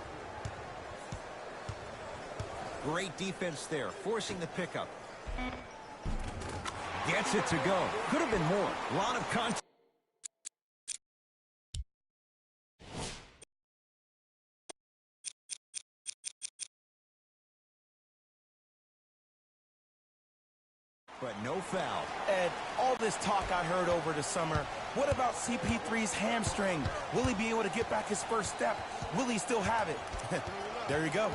Great defense there, forcing the pickup. Gets it to go. Could have been more. A lot of contact. But no foul. Ed, all this talk I heard over the summer, what about CP3's hamstring? Will he be able to get back his first step? Will he still have it? There you go.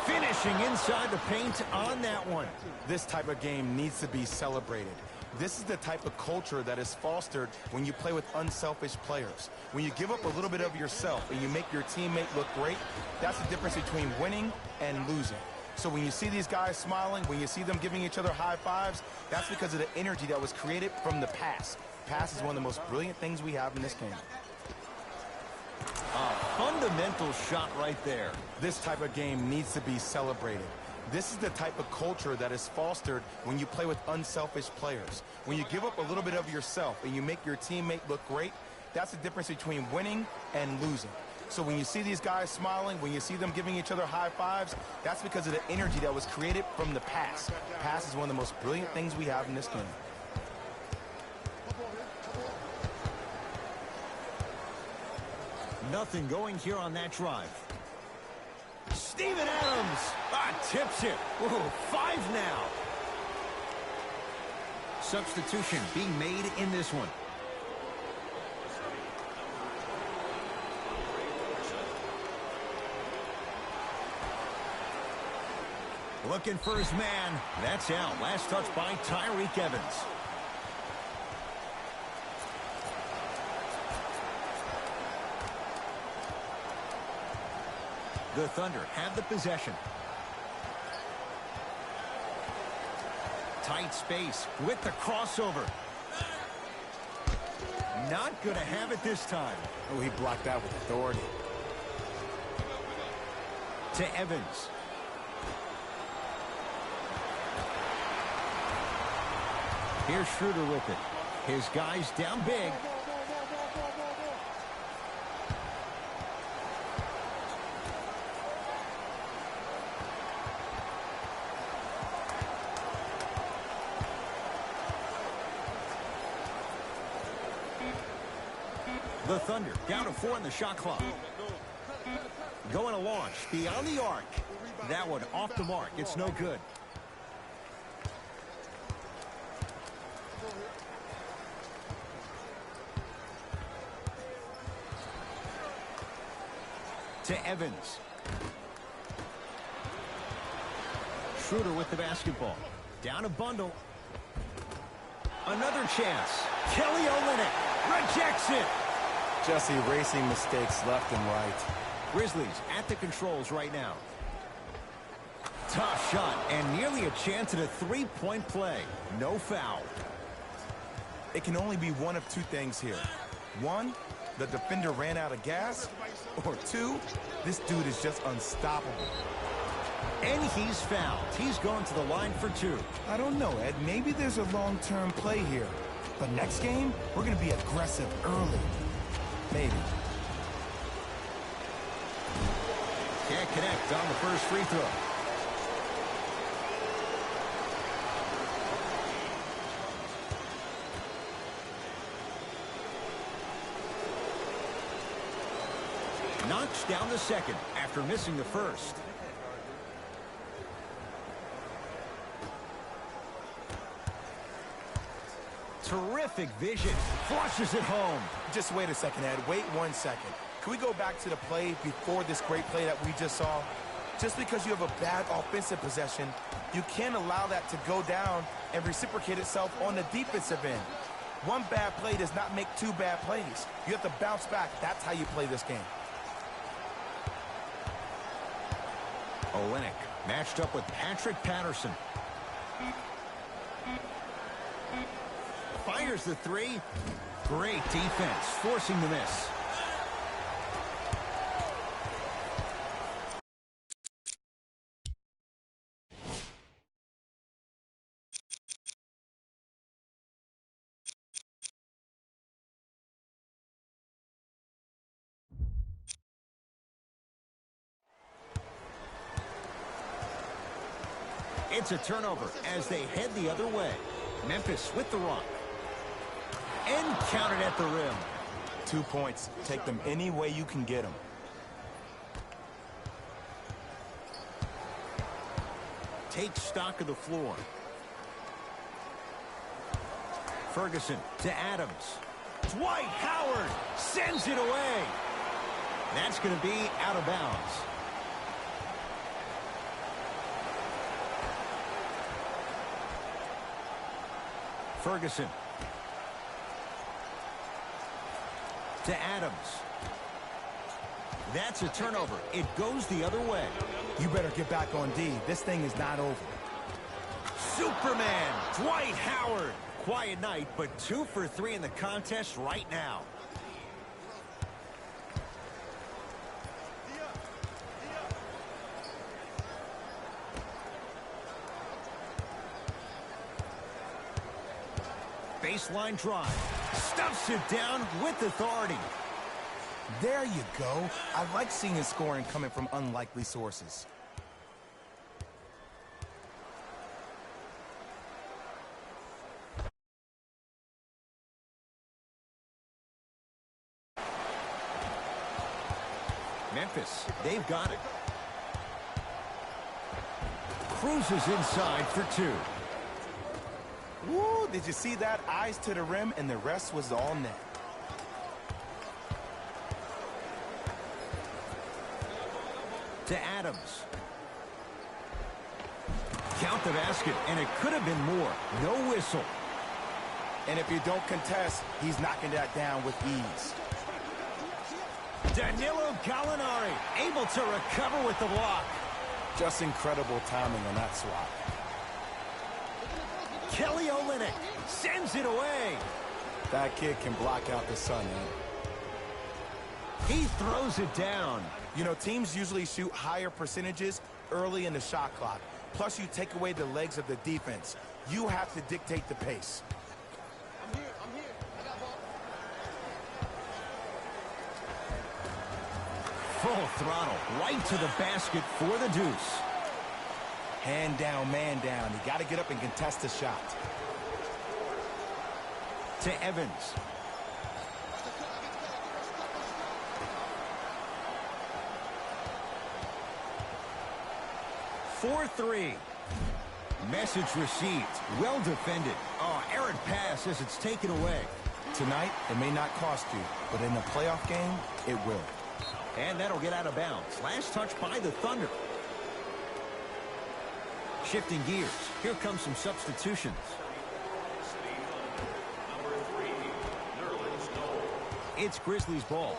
Finishing inside the paint on that one. This type of game needs to be celebrated. This is the type of culture that is fostered when you play with unselfish players. When you give up a little bit of yourself and you make your teammate look great, that's the difference between winning and losing. So when you see these guys smiling, when you see them giving each other high fives, that's because of the energy that was created from the pass. Pass is one of the most brilliant things we have in this game. A fundamental shot right there. This type of game needs to be celebrated. This is the type of culture that is fostered when you play with unselfish players. When you give up a little bit of yourself and you make your teammate look great, that's the difference between winning and losing. So when you see these guys smiling, when you see them giving each other high fives, that's because of the energy that was created from the pass. Pass is one of the most brilliant things we have in this game. Nothing going here on that drive. Steven Adams tips it. Ooh, 5 now. Substitution being made in this one. Looking for his man. That's out. Last touch by Tyreke Evans. The Thunder have the possession. Tight space with the crossover. Not going to have it this time. Oh, he blocked that with authority. To Evans. Here's Schroeder with it. His guys down big. The Thunder down to 4 in the shot clock. Going to launch beyond the arc. That one off the mark. It's no good. To Evans. Schroeder with the basketball. Down a bundle. Another chance. Kelly Olynyk rejects it. Just erasing mistakes left and right. Grizzlies at the controls right now. Tough shot and nearly a chance at a three-point play. No foul. It can only be one of two things here. One, the defender ran out of gas. Or two, this dude is just unstoppable. And he's fouled. He's going to the line for 2. I don't know, Ed. Maybe there's a long-term play here. But next game, we're going to be aggressive early. Maybe. Can't connect on the first free throw. Knocks down the second after missing the first. Terrific vision. Flushes it home. Just wait a second, Ed. Wait 1 second. Can we go back to the play before this great play that we just saw? Just because you have a bad offensive possession, you can't allow that to go down and reciprocate itself on the defensive end. One bad play does not make 2 bad plays. You have to bounce back. That's how you play this game. Olynyk matched up with Patrick Patterson. Fires the 3. Great defense, forcing the miss. It's a turnover as they head the other way. Memphis with the rock. And counted at the rim. 2 points. Take them any way you can get them. Take stock of the floor. Ferguson to Adams. Dwight Howard sends it away. That's going to be out of bounds. Ferguson. To Adams. That's a turnover. It goes the other way. You better get back on D. This thing is not over. Superman, Dwight Howard. Quiet night, but 2 for 3 in the contest right now. Baseline drive. Stuffs it down with authority. There you go. I like seeing his scoring coming from unlikely sources. Memphis, they've got it. Cruises inside for 2. Woo, did you see that? Eyes to the rim, and the rest was all net. To Adams. Count the basket, and it could have been more. No whistle. And if you don't contest, he's knocking that down with ease. Danilo Gallinari able to recover with the block. Just incredible timing on that swat. Kelly Olynyk sends it away. That kid can block out the sun, man. He throws it down. You know, teams usually shoot higher percentages early in the shot clock. Plus, you take away the legs of the defense. You have to dictate the pace. I'm here. I got ball. Full throttle, right to the basket for the deuce. Hand down, man down. You got to get up and contest the shot. To Evans. 4-3. Message received. Well defended. Oh, errant pass as it's taken away. Tonight, it may not cost you, but in a playoff game, it will. And that'll get out of bounds. Last touch by the Thunder. Shifting gears. Here comes some substitutions. It's Grizzlies ball.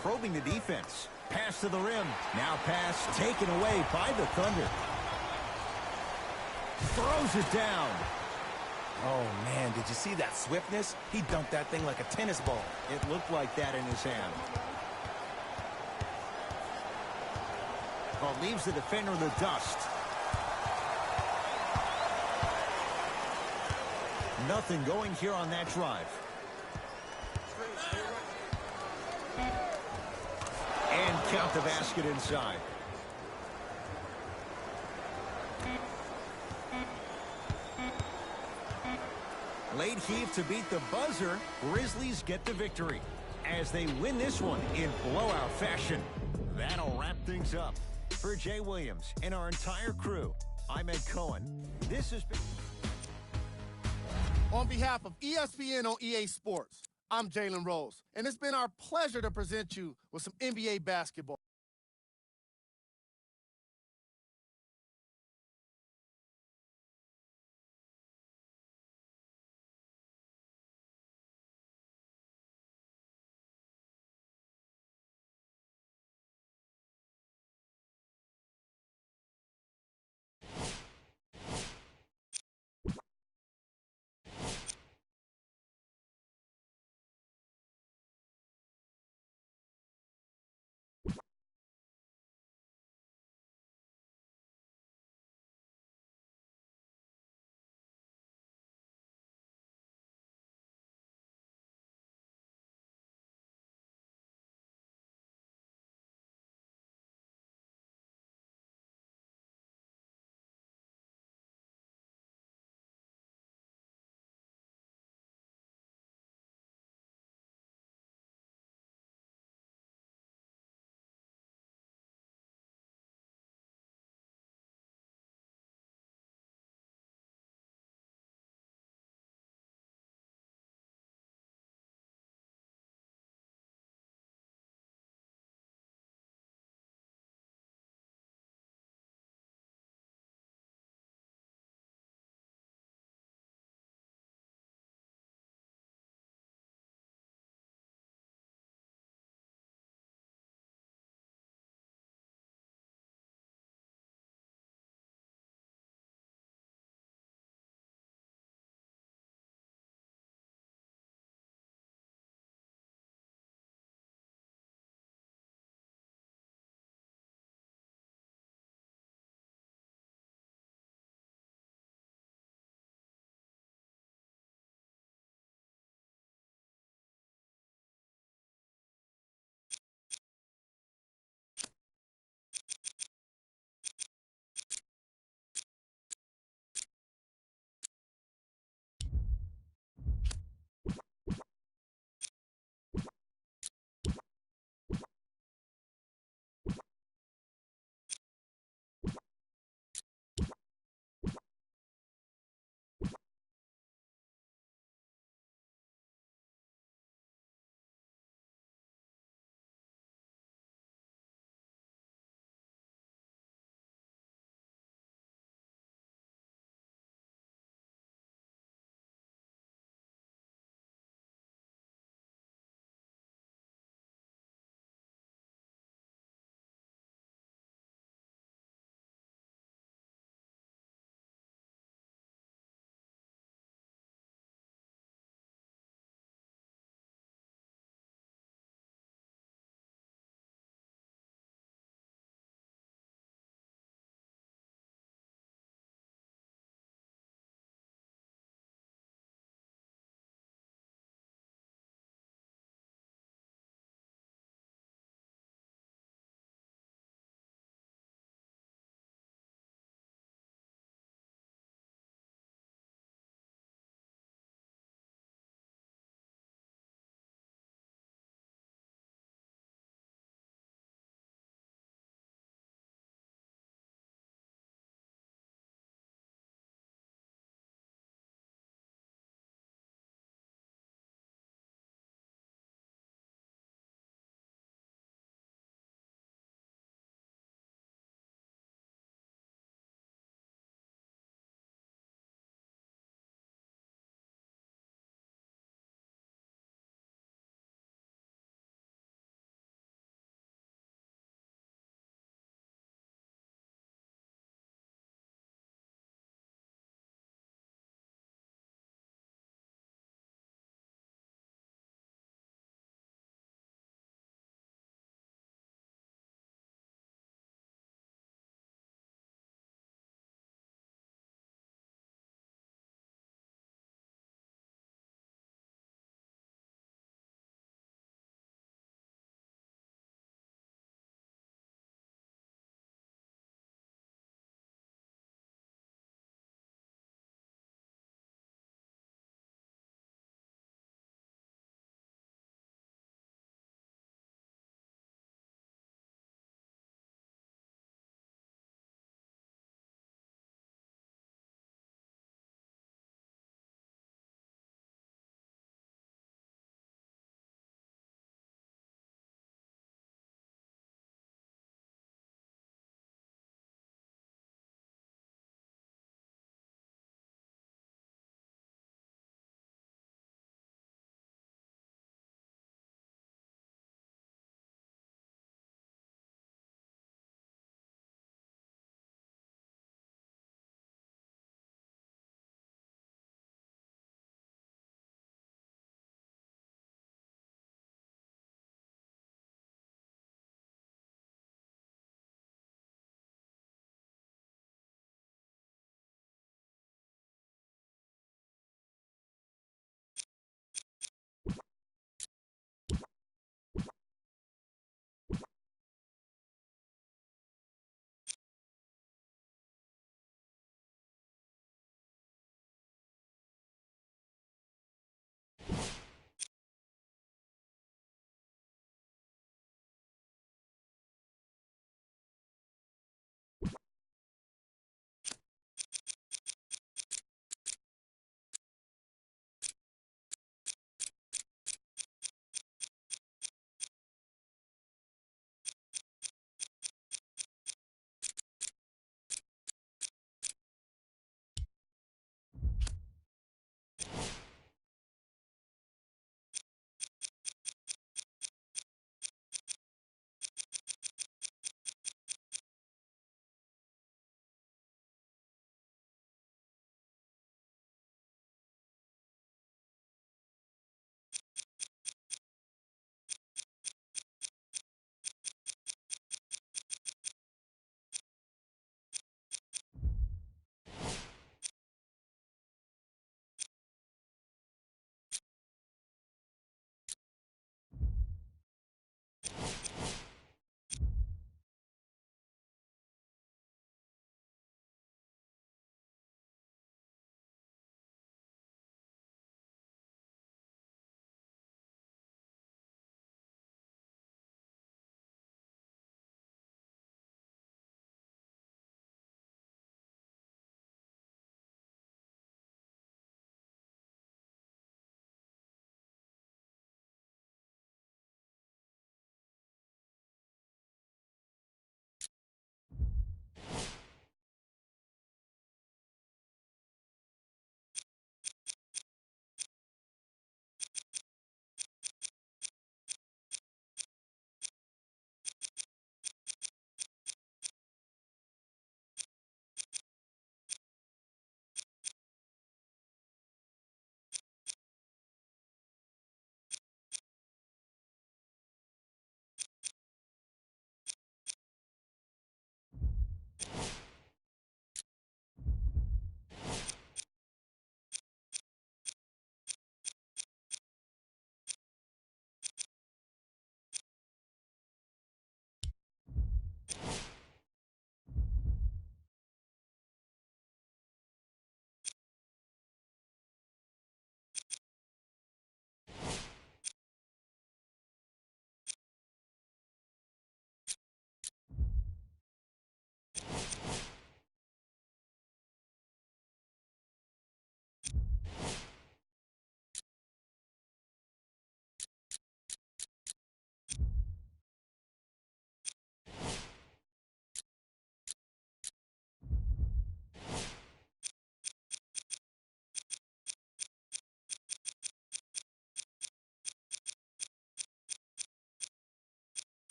Probing the defense. Pass to the rim. Now pass taken away by the Thunder. Throws it down. Oh, man, did you see that swiftness? He dunked that thing like a tennis ball. It looked like that in his hand. Oh, leaves the defender in the dust. Nothing going here on that drive. And count the basket inside. Late heave to beat the buzzer. Grizzlies get the victory as they win this one in blowout fashion. That'll wrap things up. For Jay Williams and our entire crew, I'm Ed Cohen. This has been... On behalf of ESPN on EA Sports, I'm Jalen Rose, and it's been our pleasure to present you with some NBA basketball.